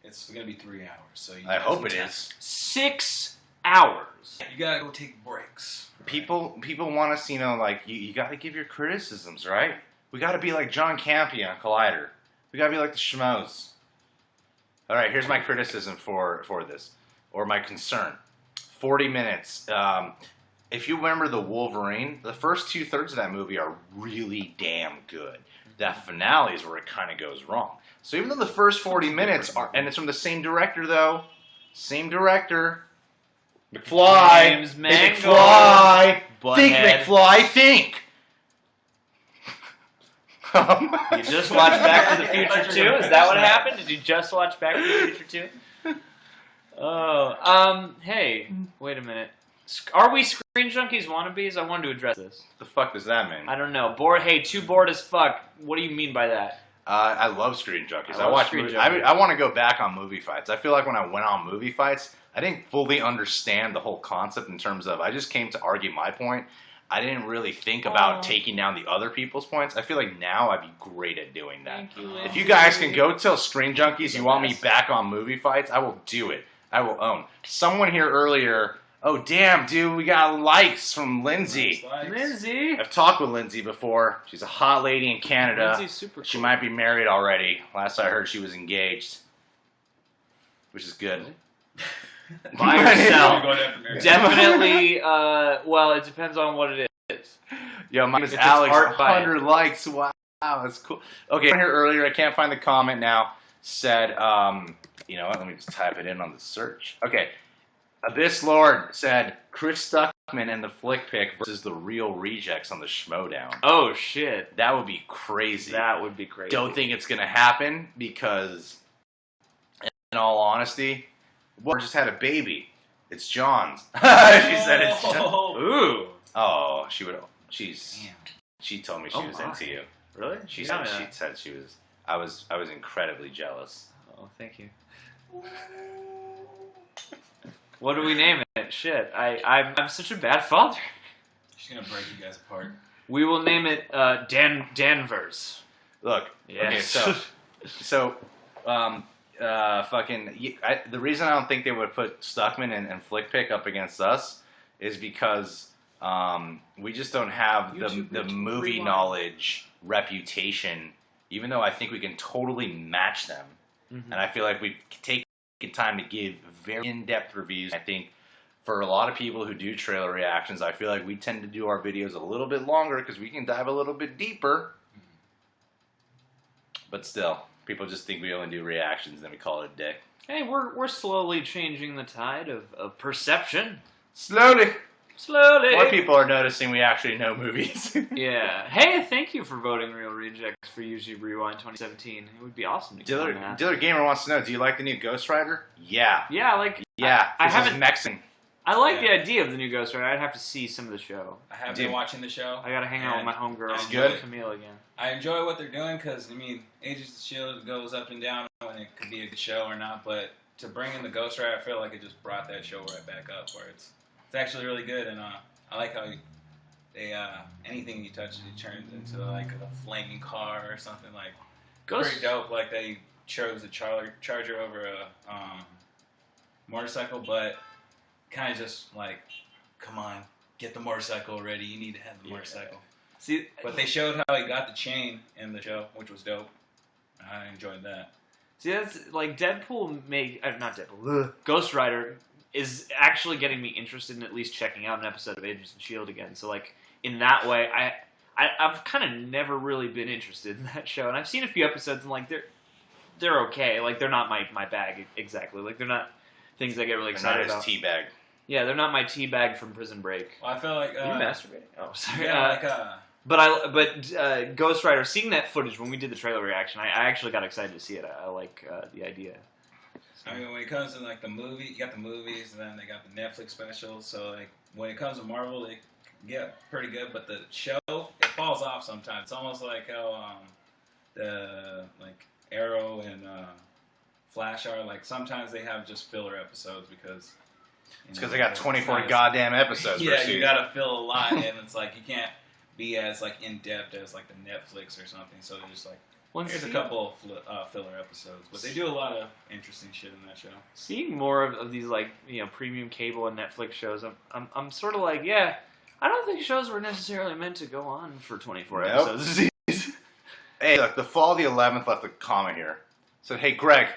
It's going to be 3 hours. So I hope it is. 6 hours. You got to go take breaks. Right? People want us, like, you got to give your criticisms, right? We got to be like John Campy on Collider. We got to be like the schmoes. All right, here's my criticism for this, or my concern. 40 minutes. If you remember the Wolverine, the first 2/3 of that movie are really damn good. That finale is where it kind of goes wrong. So even though the first 40 minutes are, and it's from the same director though, same director, McFly, James Mangold, McFly, think Butthead. McFly, think. You just watched Back to the Future 2? Is that what happened? Did you just watch Back to the Future 2? Oh, hey, wait a minute. Are we Screen Junkies wannabes? I wanted to address this. The fuck does that mean? I don't know. Hey, too bored as fuck. What do you mean by that? I love Screen Junkies. I watch Screen movies. Junkies. I want to go back on movie fights. I feel like when I went on movie fights, I didn't fully understand the whole concept in terms of, I just came to argue my point. I didn't really think about taking down the other people's points. I feel like now I'd be great at doing that. Thank you, If you guys can go tell Screen Junkies you want me back on movie fights, I will do it. I will own. Someone here earlier, oh damn, dude, we got likes from Lindsay. Lindsay. I've talked with Lindsay before. She's a hot lady in Canada. Lindsay's super cool. She might be married already. Last I heard, she was engaged, which is good. By herself. Definitely, well, it depends on what it is. Yo, my name is If it's Alex. art by 100 likes. Wow, that's cool. Okay, here earlier, I can't find the comment now. Said, you know what? Let me just type it in on the search. Okay, Abyss Lord said Chris Stuckman and the Flick Pick versus the Real Rejects on the Schmodown. Oh shit, That would be crazy. that would be crazy. Don't think it's gonna happen because, in all honesty, War just had a baby. It's John's. She said it's John. Ooh. Oh, she would. She told me she was my. into you. Really? She said she was. I was incredibly jealous. Oh, thank you. What do we name it? Shit, I'm such a bad father. She's gonna break you guys apart. We will name it Danvers. Look. Yes. Okay. So, the reason I don't think they would put Stuckman and Flick Pick up against us is because we just don't have the movie knowledge reputation. Even though I think we can totally match them, and I feel like we've taken time to give very in-depth reviews. I think for a lot of people who do trailer reactions, I feel like we tend to do our videos a little bit longer because we can dive a little bit deeper. But still, people just think we only do reactions and then we call it a day. Hey, we're slowly changing the tide of perception. Slowly. More Slowly. people are noticing we actually know movies. Yeah. Hey, thank you for voting Real Rejects for UG Rewind 2017. It would be awesome to get on that. Diller Gamer wants to know, do you like the new Ghost Rider? Yeah. Yeah, like Yeah. I this is haven't Mexican. I like the idea of the new Ghost Rider. I'd have to see some of the show. I have been watching the show. I gotta hang out with my homegirl. It's good. Camille again. I enjoy what they're doing because, Agents of S.H.I.E.L.D. goes up and down when it could be a good show or not, but to bring in the Ghost Rider, I feel like it just brought that show right back up where it's actually really good, and I like how they anything you touch it turns into like a flaming car or something like pretty dope. Like they chose a Charger over a motorcycle, but kind of just like, come on, get the motorcycle ready. You need to have the motorcycle. See, but they showed how he got the chain in the show, which was dope. I enjoyed that. See, that's like Deadpool not Deadpool. Ghost Rider is actually getting me interested in at least checking out an episode of Agents of S.H.I.E.L.D. again. So like in that way, I've kind of never really been interested in that show, and I've seen a few episodes and like they're okay. Like they're not my bag exactly. Like they're not things I get really excited about. Teabag. Yeah, they're not my teabag from Prison Break. Well, I feel like are you masturbating? Oh, sorry. Yeah, But Ghost Rider, seeing that footage when we did the trailer reaction, I actually got excited to see it. I like the idea. So. When it comes to like the movie, you got the movies, and then they got the Netflix specials. So like when it comes to Marvel, they get pretty good, but the show it falls off sometimes. It's almost like how the like Arrow and Flash are. Like sometimes they have just filler episodes because. It's because they got 24 goddamn episodes. Yeah, you gotta fill a lot, and it's like you can't be as like in depth as like the Netflix or something. So they're just like, here's a couple of filler episodes, but they do a lot of interesting shit in that show. Seeing more of these like premium cable and Netflix shows, I'm sort of like, yeah, I don't think shows were necessarily meant to go on for 24 episodes. Hey, look, the Fall of the 11th left a comment here. Said, hey Greg,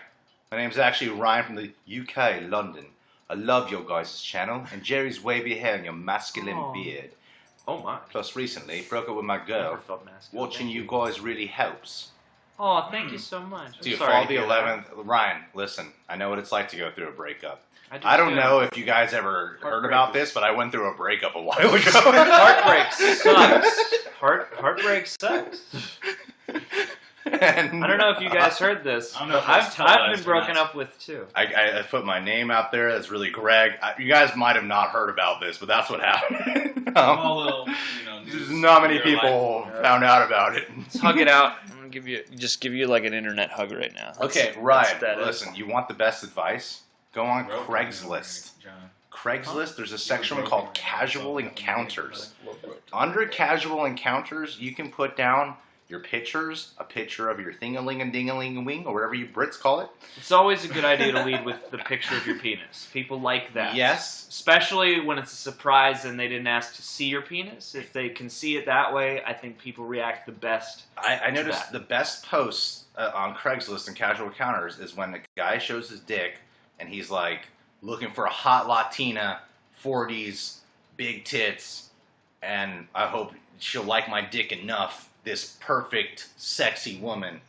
my name's actually Ryan from the UK, London. I love your guys' channel, and Jerry's wavy hair and your masculine beard. Oh my. Plus recently, broke up with my girl. Watching you guys really helps. Oh, thank you so much. Dude, Fall the 11th. Ryan, listen, I know what it's like to go through a breakup. I don't know if you guys ever heard about this, but I went through a breakup a while ago. Heartbreak sucks. Heartbreak sucks. And, I don't know if you guys heard this. I've been broken up with too. I put my name out there. That's really Greg. You guys might have not heard about this, but that's what happened. Not many people found out about it. Let's hug it out. I'm gonna give you like an internet hug right now. Okay, Ryan. Listen, you want the best advice? Go on Craigslist. Craigslist, there's a section called Casual Encounters. Under Casual Encounters, you can put down your pictures, a picture of your thing-a-ling-a-ding-a-ling-a-wing, or whatever you Brits call it. It's always a good idea to lead with the picture of your penis. People like that. Yes. Especially when it's a surprise and they didn't ask to see your penis. If they can see it that way, I think people react the best. I noticed the best posts on Craigslist and Casual Encounters is when the guy shows his dick and he's like looking for a hot Latina, 40s, big tits, and I hope she'll like my dick enough, this perfect, sexy woman,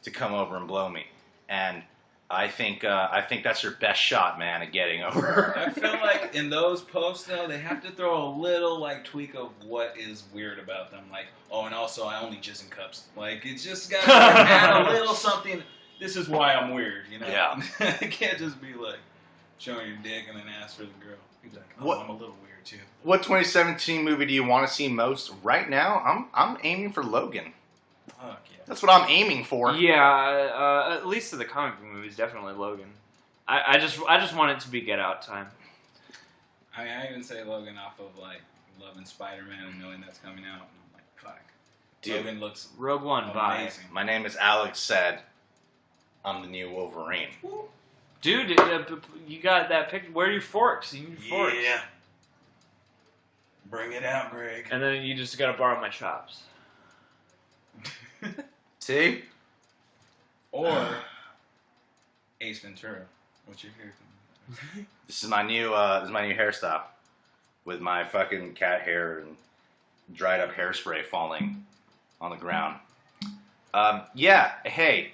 to come over and blow me. And I think that's your best shot, man, at getting over. I feel like in those posts, though, they have to throw a little like tweak of what is weird about them. Like, oh, and also I only jizz in cups. Like, it's just got to add a little something. This is why I'm weird, you know? Yeah. It can't just be like showing your dick and then ask for the girl. He's like, oh, I'm a little weird too. What 2017 movie do you want to see most? Right now, I'm aiming for Logan. Fuck yeah. That's what I'm aiming for. Yeah, at least to the comic book movies, definitely Logan. I just want it to be Get Out time. I mean, I even say Logan off of like loving Spider-Man and knowing that's coming out, and I'm like, fuck. Dude, Logan looks Rogue One. amazing. My name is Alex said. I'm the new Wolverine. Dude, you got that picture. Where are your forks? You need forks. Yeah. Bring it out, Greg. And then you just got to borrow my chops. See? Or Ace Ventura. What's your hair? This is my new hairstyle, with my fucking cat hair and dried up hairspray falling on the ground. Yeah. Hey.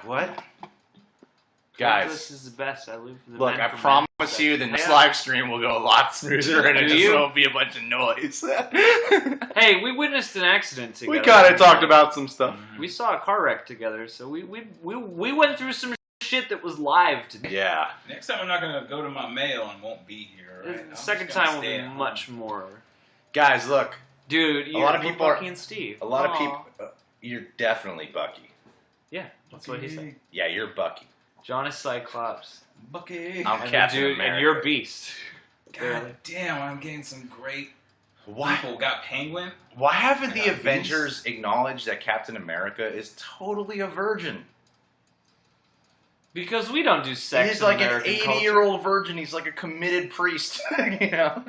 What? Guys, this is the best. I live for the look, men I for promise men. you the next live stream will go a lot smoother and it just won't be a bunch of noise. Hey, we witnessed an accident together. We kind of talked about some stuff. We saw a car wreck together, so we went through some shit that was live today. Yeah. Next time I'm not gonna go to my mail and won't be here. Right? The second time will be much more. Guys, look. Dude, a lot of people Bucky are. and Steve. A lot of people. You're definitely Bucky. Yeah, that's what he said. Yeah, you're Bucky. John is Cyclops. Bucky. I'm Captain America. And you're Beast. God damn, I'm getting some great Why? people. Got Penguin. Why haven't the got Avengers acknowledged that Captain America is totally a virgin? Because we don't do sex. He's like American an 80-year-old virgin. He's like a committed priest. You know.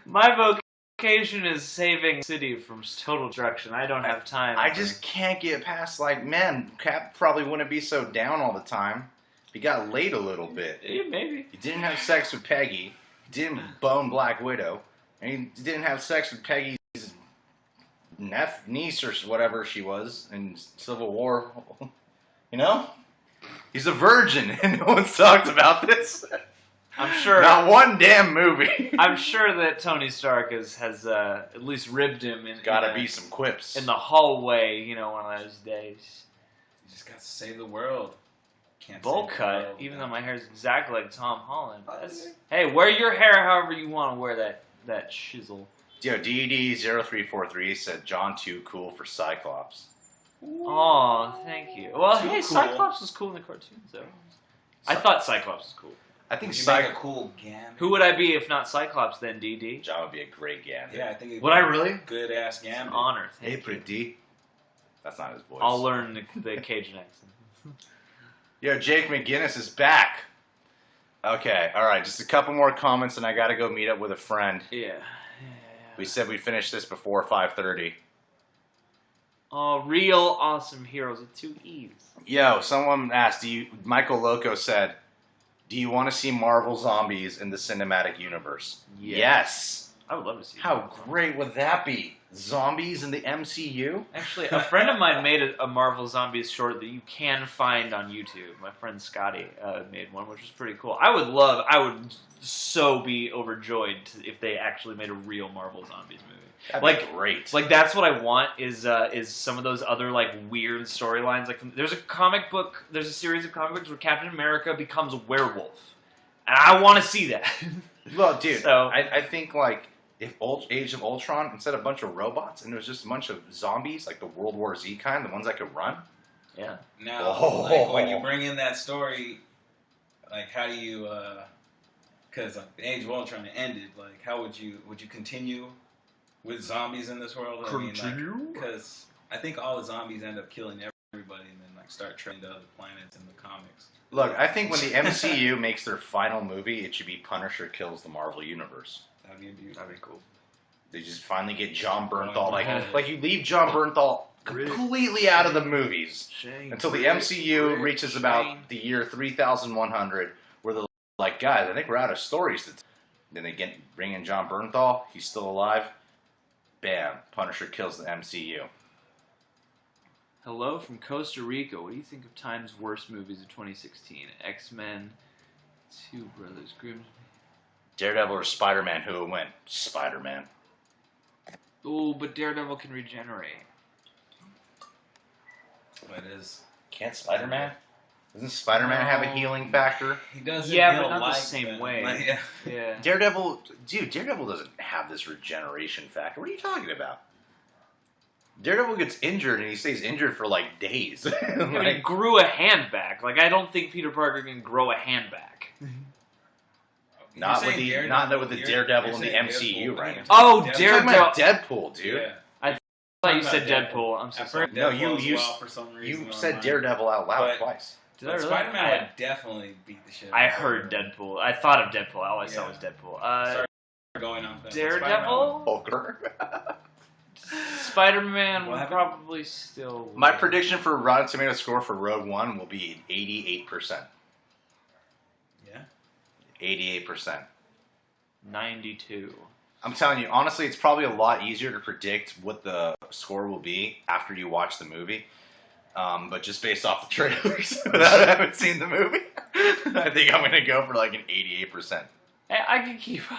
My vocation is saving the city from total destruction. I don't have time. I just can't get past, like, man, Cap probably wouldn't be so down all the time. He got laid a little bit. Yeah, maybe. He didn't have sex with Peggy. He didn't bone Black Widow. And he didn't have sex with Peggy's niece or whatever she was in Civil War. You know? He's a virgin, and no one's talked about this. I'm sure. Not one damn movie. I'm sure that Tony Stark has at least ribbed him in. Gotta be some quips in the hallway. You know, one of those days. You just got to save the world. Can't Bowl save the cut, world, even man. though my hair's exactly like Tom Holland. Hey, wear your hair however you want to wear that shizzle. Yo, DD0343 said John too cool for Cyclops. Oh, thank you. Well, Too hey, cool. Cyclops was cool in the cartoons, though. I thought Cyclops was cool. I think You make a cool Gambit. Who would I be if not Cyclops then, DD? John would be a great Gambit. Yeah, I think it'd Would be I a really? Good ass It's an Gambit. honor. Hey, Thank you. pretty. That's not his voice. I'll learn the Cajun accent. Yo, Jake McGinnis is back. Okay, all right. Just a couple more comments, and I got to go meet up with a friend. Yeah. We said we'd finish this before 5:30. Oh, real awesome heroes with 2 E's. Yo, someone asked, Michael Loco said, do you want to see Marvel zombies in the cinematic universe? Yeah. Yes. I would love to see How great would that be? Zombies in the MCU? Actually, a friend of mine made a Marvel Zombies short that you can find on YouTube. My friend Scotty made one, which was pretty cool. I would so be overjoyed if they actually made a real Marvel Zombies movie. That'd be great. Like that's what I want is some of those other like weird storylines. Like there's a series of comic books where Captain America becomes a werewolf, and I want to see that. Well, dude, So- I think like if Age of Ultron, instead of a bunch of robots, and there was just a bunch of zombies, like the World War Z kind, the ones that could run. Yeah. Now, like, when you bring in that story, like, how do you, because like, the Age of Ultron ended, like, how would you continue with zombies in this world? Continue? Because I think all the zombies end up killing everybody and then, like, start trading to other planets in the comics. Look, I think when the MCU makes their final movie, it should be Punisher kills the Marvel Universe. That'd be beautiful. That'd be cool. They just finally get John Bernthal. Oh, Like you leave John Bernthal completely out of the movies until the MCU reaches about the year 3100, where they're like, guys, I think we're out of stories. Then they bring in John Bernthal. He's still alive. Bam! Punisher kills the MCU. Hello from Costa Rica. What do you think of Time's worst movies of 2016? X-Men, Two Brothers Grimm. Daredevil or Spider-Man? Who would win? Spider-Man. Ooh, but Daredevil can regenerate. But is Can't Spider-Man? Doesn't Spider-Man have a healing factor? he doesn't Yeah, heal but not the like same them. way. Like, yeah. Yeah. Daredevil doesn't have this regeneration factor. What are you talking about? Daredevil gets injured and he stays injured for like days. I mean, he grew a hand back. Like, I don't think Peter Parker can grow a hand back. Not with the Daredevil in the saying MCU Deadpool, right but now. Oh, I'm talking about Deadpool, dude. Yeah. I thought you said Deadpool. I'm so I've sorry. heard No, Deadpool you as well for some reason. You said online. Daredevil out loud But- twice. Did I But really? Spider-Man would definitely beat the shit out I of heard Spider-Man. Deadpool. I thought of Deadpool. All I saw Yeah. was Deadpool. Sorry for going off that. Daredevil? Poker. Spider-Man What would happened? probably still... My prediction for Rotten Tomatoes score for Rogue One will be 88%. Yeah. 88%. 92. I'm telling you, honestly, it's probably a lot easier to predict what the score will be after you watch the movie. But just based off the trailers, without having seen the movie, I think I'm going to go for like an 88%. I can keep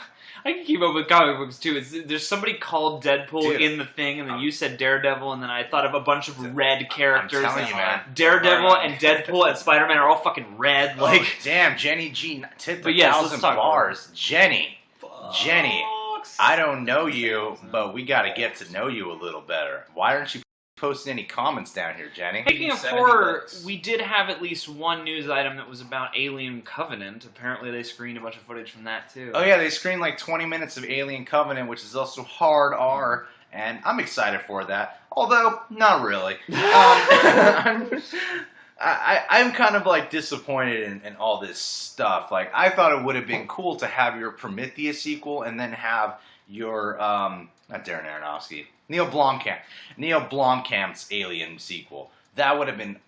up with comic books too. There's somebody called Deadpool in the thing, and then you said Daredevil, and then I thought of a bunch of red characters. I'm telling you, man. Daredevil and Deadpool and Spider-Man are all fucking red. Like, damn, Jenny G tipped 1,000 talk bars. Jenny, I don't know you, but we got to get to know you a little better. Why aren't you posting any comments down here, Jenny? Speaking of horror, we did have at least one news item that was about Alien Covenant. Apparently they screened a bunch of footage from that too. Oh yeah, they screened like 20 minutes of Alien Covenant, which is also hard R, and I'm excited for that. Although, not really. I'm kind of like disappointed in all this stuff. Like, I thought it would have been cool to have your Prometheus sequel and then have your, not Darren Aronofsky, Neil Blomkamp's Alien sequel. That would have been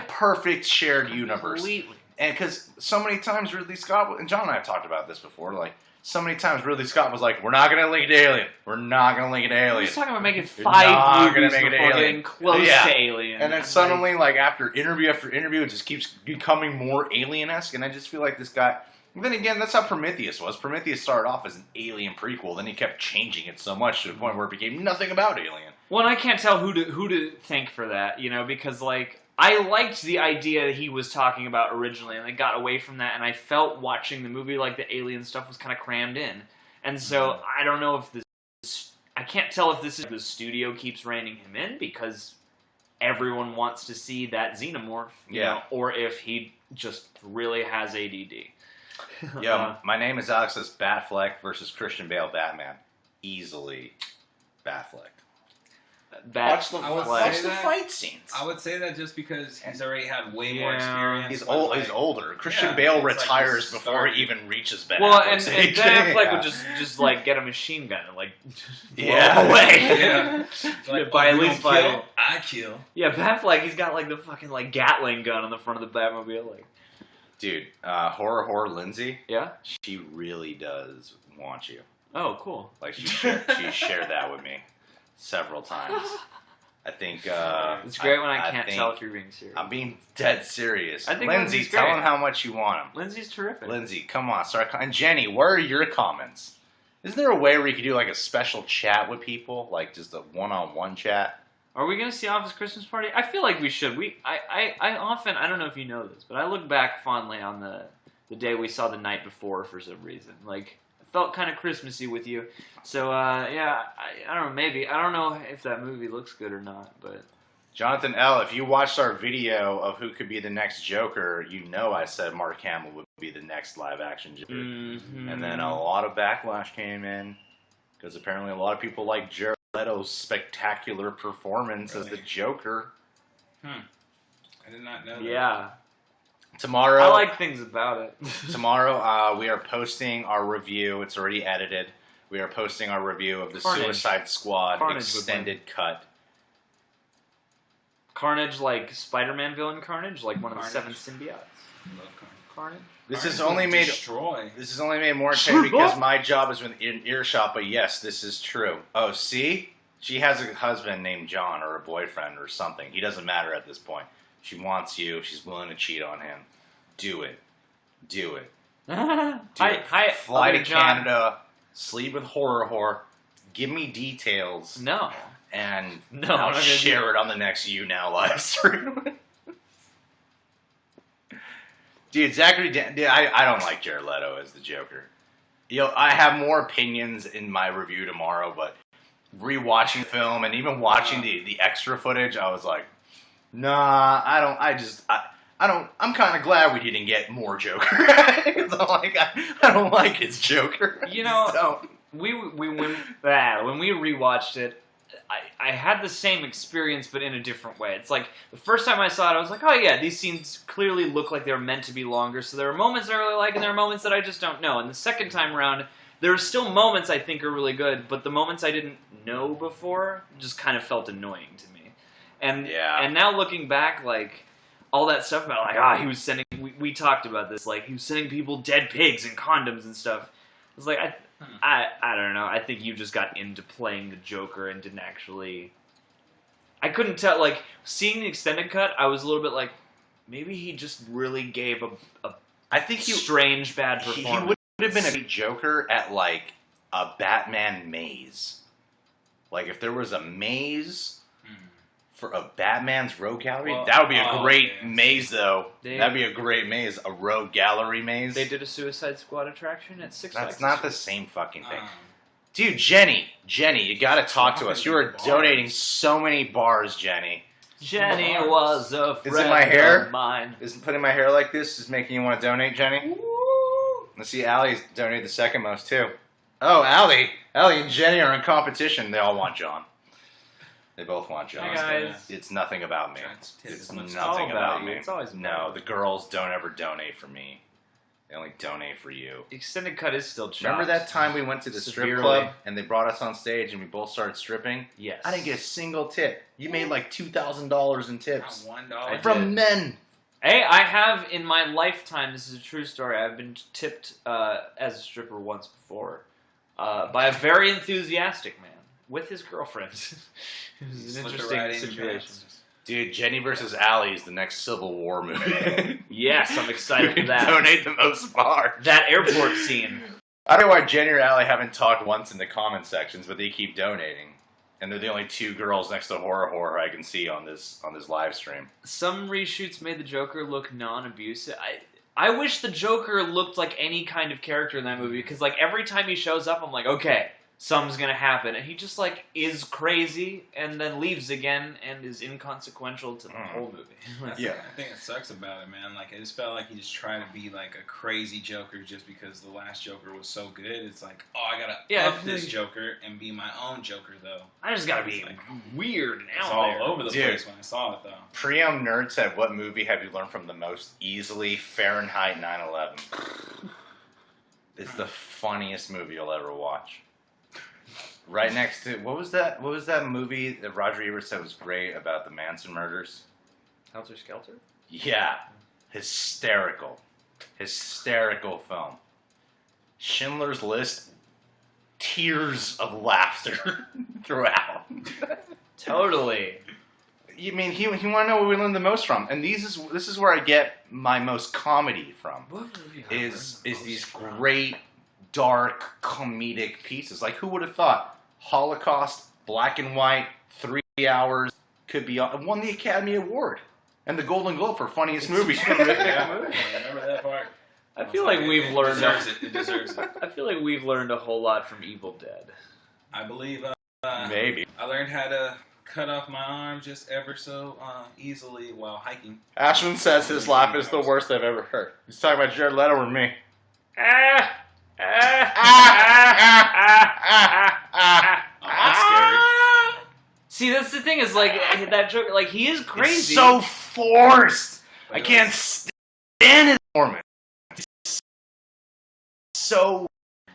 perfect shared universe. Completely. And because so many times Ridley Scott, and John and I have talked about this before, like, so many times Ridley Scott was like, we're not going to link it to Alien. We're not going to link it to Alien. He's talking about making 5 movies before getting close to Alien. And then suddenly, like, after interview after interview, it just keeps becoming more Alien-esque, and I just feel like this guy... Then again, that's how Prometheus was. Prometheus started off as an Alien prequel, then he kept changing it so much to the point where it became nothing about Alien. Well, and I can't tell who to thank for that, you know, because, like, I liked the idea that he was talking about originally, and I got away from that, and I felt watching the movie like the Alien stuff was kind of crammed in. And so, I don't know if this... I can't tell if this is the studio keeps reining him in, because everyone wants to see that xenomorph, you know, or if he just really has ADD. Yeah, my name is Alex. Says Batfleck versus Christian Bale Batman. Easily Batfleck. Watch the fight scenes. I would say that just because he's already had way more experience. He's older. Christian Bale retires before he even reaches Ben Affleck. Well, and Ben Affleck would just like get a machine gun and like blow away. Like, by at least I kill. Yeah, Batfleck, he's got like the fucking like Gatling gun on the front of the Batmobile, like. Dude, horror Lindsay. Yeah, she really does want you. Oh, cool. Like she shared that with me several times. I think it's great when I can't tell if you're being serious. I'm being dead serious. I think Lindsay, tell him how much you want him. Lindsay's terrific. Lindsay, come on, start. And Jenny, where are your comments? Isn't there a way where you could do like a special chat with people, like just a one-on-one chat? Are we going to see Office Christmas Party? I feel like we should. I often, I don't know if you know this, but I look back fondly on the day we saw The Night Before for some reason. Like, it felt kind of Christmassy with you. So, yeah, I don't know, maybe. I don't know if that movie looks good or not, but... Jonathan L., if you watched our video of who could be the next Joker, you know I said Mark Hamill would be the next live-action Joker. Mm-hmm. And then a lot of backlash came in, because apparently a lot of people like Jared Leto's spectacular performance as the Joker. I did not know that. Yeah. Tomorrow... I like things about it. Tomorrow, we are posting our review. It's already edited. We are posting our review of the Suicide Squad extended cut. Carnage, like Spider-Man villain Carnage? Like one of the 7 symbiotes? Carnage? This is only made more entertaining because my job is in earshot, but yes, this is true. Oh, see? She has a husband named John or a boyfriend or something. He doesn't matter at this point. She wants you. She's willing to cheat on him. Do it. Do it. Fly to Canada. Sleep with horror. Give me details. No. And I'll share it on the next YOUNOW live stream. Dude, I don't like Jared Leto as the Joker. You know, I have more opinions in my review tomorrow, but rewatching the film and even watching the extra footage, I was like, nah, I'm kind of glad we didn't get more Joker. I don't like his Joker. You know, when we rewatched it, I had the same experience, but in a different way. It's like, the first time I saw it, I was like, oh yeah, these scenes clearly look like they're meant to be longer, so there are moments I really like, and there are moments that I just don't know. And the second time around, there are still moments I think are really good, but the moments I didn't know before just kind of felt annoying to me. And now looking back, like, all that stuff about, like, he was sending, we talked about this, like, he was sending people dead pigs and condoms and stuff. It was like, I don't know. I think you just got into playing the Joker and didn't actually... I couldn't tell, like, seeing the extended cut, I was a little bit like, maybe he just really gave a strange bad performance. have been a Joker at like a Batman maze. Like if there was a maze for a Batman's rogue gallery, that would be a great maze though. That'd be a great maze, a rogue gallery maze. They did a Suicide Squad attraction at Six Flags. That's not the same fucking thing. Dude, Jenny, you gotta talk to us. You are donating so many bars, Jenny. Jenny was a friend Is it my hair? of mine. Is putting my hair like this is making you want to donate, Jenny? Woo! Let's see, Allie's donated the second most too. Oh, Allie and Jenny are in competition. They all want John. They both want John. Hi guys. It's nothing about me. It's all nothing about me. It's always no, the girls don't ever donate for me. They only donate for you. Extended cut is still chopped. Remember that time we went to the strip club and they brought us on stage and we both started stripping? Yes. I didn't get a single tip. You made like $2,000 in tips. Not $1. From men. Hey, I have in my lifetime, this is a true story, I've been tipped as a stripper once before by a very enthusiastic man with his girlfriend. It was an interesting situation. Dude, Jenny versus Allie is the next Civil War movie. Yes, I'm excited for that. Donate the most bars. That airport scene. I don't know why Jenny or Allie haven't talked once in the comment sections, but they keep donating. And they're the only two girls next to Horror I can see on this live stream. Some reshoots made the Joker look non-abusive. I wish the Joker looked like any kind of character in that movie, because like every time he shows up, I'm like, okay, something's gonna happen, and he just like is crazy and then leaves again and is inconsequential to the whole movie. Yeah, I think it sucks about it, man. Like, I just felt like he just tried to be like a crazy Joker just because the last Joker was so good. It's like, oh, I gotta up this Joker and be my own Joker, though. I just gotta be like weird and out all there. over the place when I saw it, though. Pre-Owned Nerd said, what movie have you learned from the most easily? Fahrenheit 9/11. It's the funniest movie you'll ever watch. Right next to what was that movie that Roger Ebert said was great about the Manson murders? Helter Skelter? Yeah. Hysterical film. Schindler's List, tears of laughter throughout. Totally. You mean he want to know what we learned the most from? And this is where I get my most comedy from. Is these great dark comedic pieces. Like, who would have thought Holocaust, black and white, 3 hours, could be won the Academy Award and the Golden Globe for funniest movie. Terrific movie. Remember that part? I feel like we've learned. It deserves it. I feel like we've learned a whole lot from Evil Dead. I believe. Maybe I learned how to cut off my arm just ever so easily while hiking. Ashwin says his laugh is the worst I've ever heard. He's talking about Jared Leto or me. That's scary. See, that's the thing is like that joke. Like he is crazy. It's so forced. I can't stand his performance.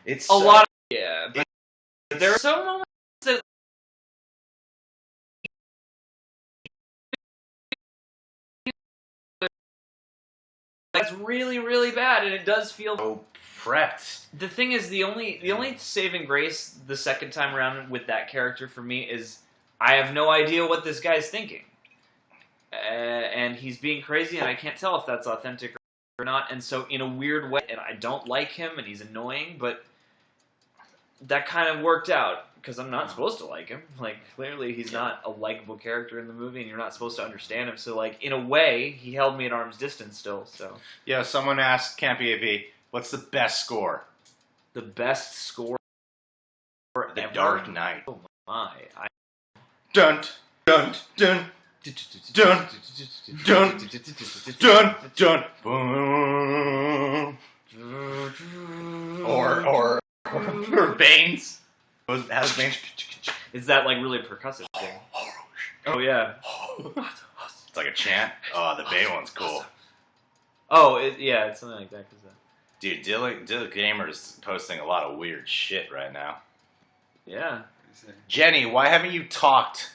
It's a lot. Yeah, but there are some moments that. It's really, really bad, and it does feel so prepped. The thing is, the only saving grace the second time around with that character for me is I have no idea what this guy's thinking, and he's being crazy, and I can't tell if that's authentic or not. And so, in a weird way, and I don't like him, and he's annoying, but that kind of worked out. Because I'm not supposed to like him. Like, clearly he's not a likable character in the movie, and you're not supposed to understand him. So, like, in a way, he held me at arm's distance still, so. Yeah, someone asked, can't be AV, what's the best score? The best score The ever? Dark Knight. Oh, my. Dun, dun, dun, dun, dun, dun, dun, boom. Or Bane's. How's Bane's? Is that like really percussive thing? Oh yeah. It's like a chant. Oh, the Bane one's cool. Oh yeah, it's something like that. Dude, Dilly Gamer is posting a lot of weird shit right now. Yeah. Jenny, why haven't you talked?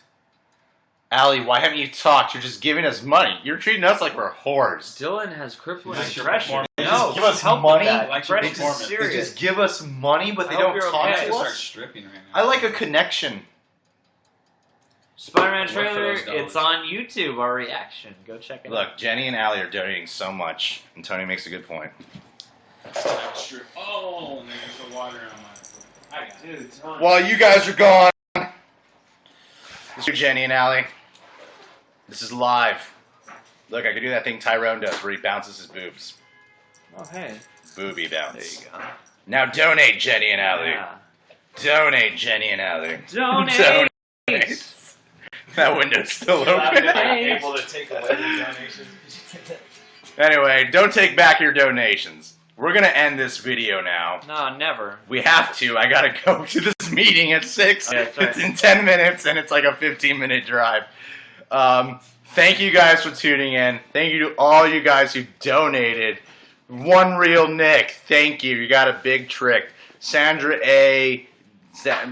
Allie, why haven't you talked? You're just giving us money. You're treating us like we're whores. Dylan has crippling Nice depression. No, give us money. Depression is They serious. just give us money, but they I hope don't you're talk okay. to Start us. stripping right now. I like a connection. Spider-Man Work for trailer, those dollars. it's on YouTube, our reaction. Go check it out. Look, Jenny and Allie are donating so much, and Tony makes a good point. It's time extra. Oh, and there's the water on my. I got it. While you guys are gone, this is Jenny and Allie. This is live. Look, I can do that thing Tyrone does where he bounces his boobs. Oh, hey. Booby bounce. There you go. Now donate, Jenny and Allie. Yeah. Donate, Jenny and Allie. Donate. Donate. That window's still open. Able to take away the donations. Anyway, don't take back your donations. We're going to end this video now. No, never. We have to. I got to go to this meeting at 6. Yeah, that's right. It's in 10 minutes, and it's like a 15-minute drive. Thank you guys for tuning in. Thank you to all you guys who donated. One Real Nick, thank you. You got a big trick. Sandra A,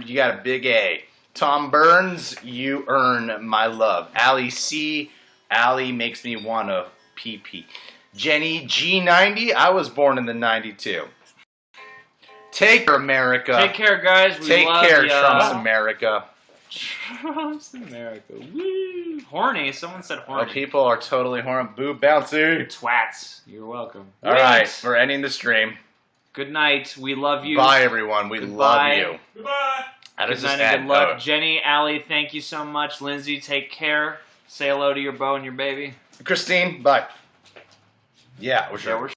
you got a big A. Tom Burns, you earn my love. Allie C, Allie makes me want to pee-pee. Jenny G90, I was born in the 92. Take care, America. Take care, guys. We Take love care, ya. Trump's America. Trump's America. Woo. Horny. Someone said Oh, horny. people are totally horny. Boob bouncy. Twats. You're welcome. All right, we're ending the stream. Good night. We love you. Bye, everyone. We love you. Goodbye. How does Good this night and end? good luck. Oh. Jenny, Allie, thank you so much. Lindsay, take care. Say hello to your beau and your baby. Christine, bye. Yeah, we're sure. Yeah, we're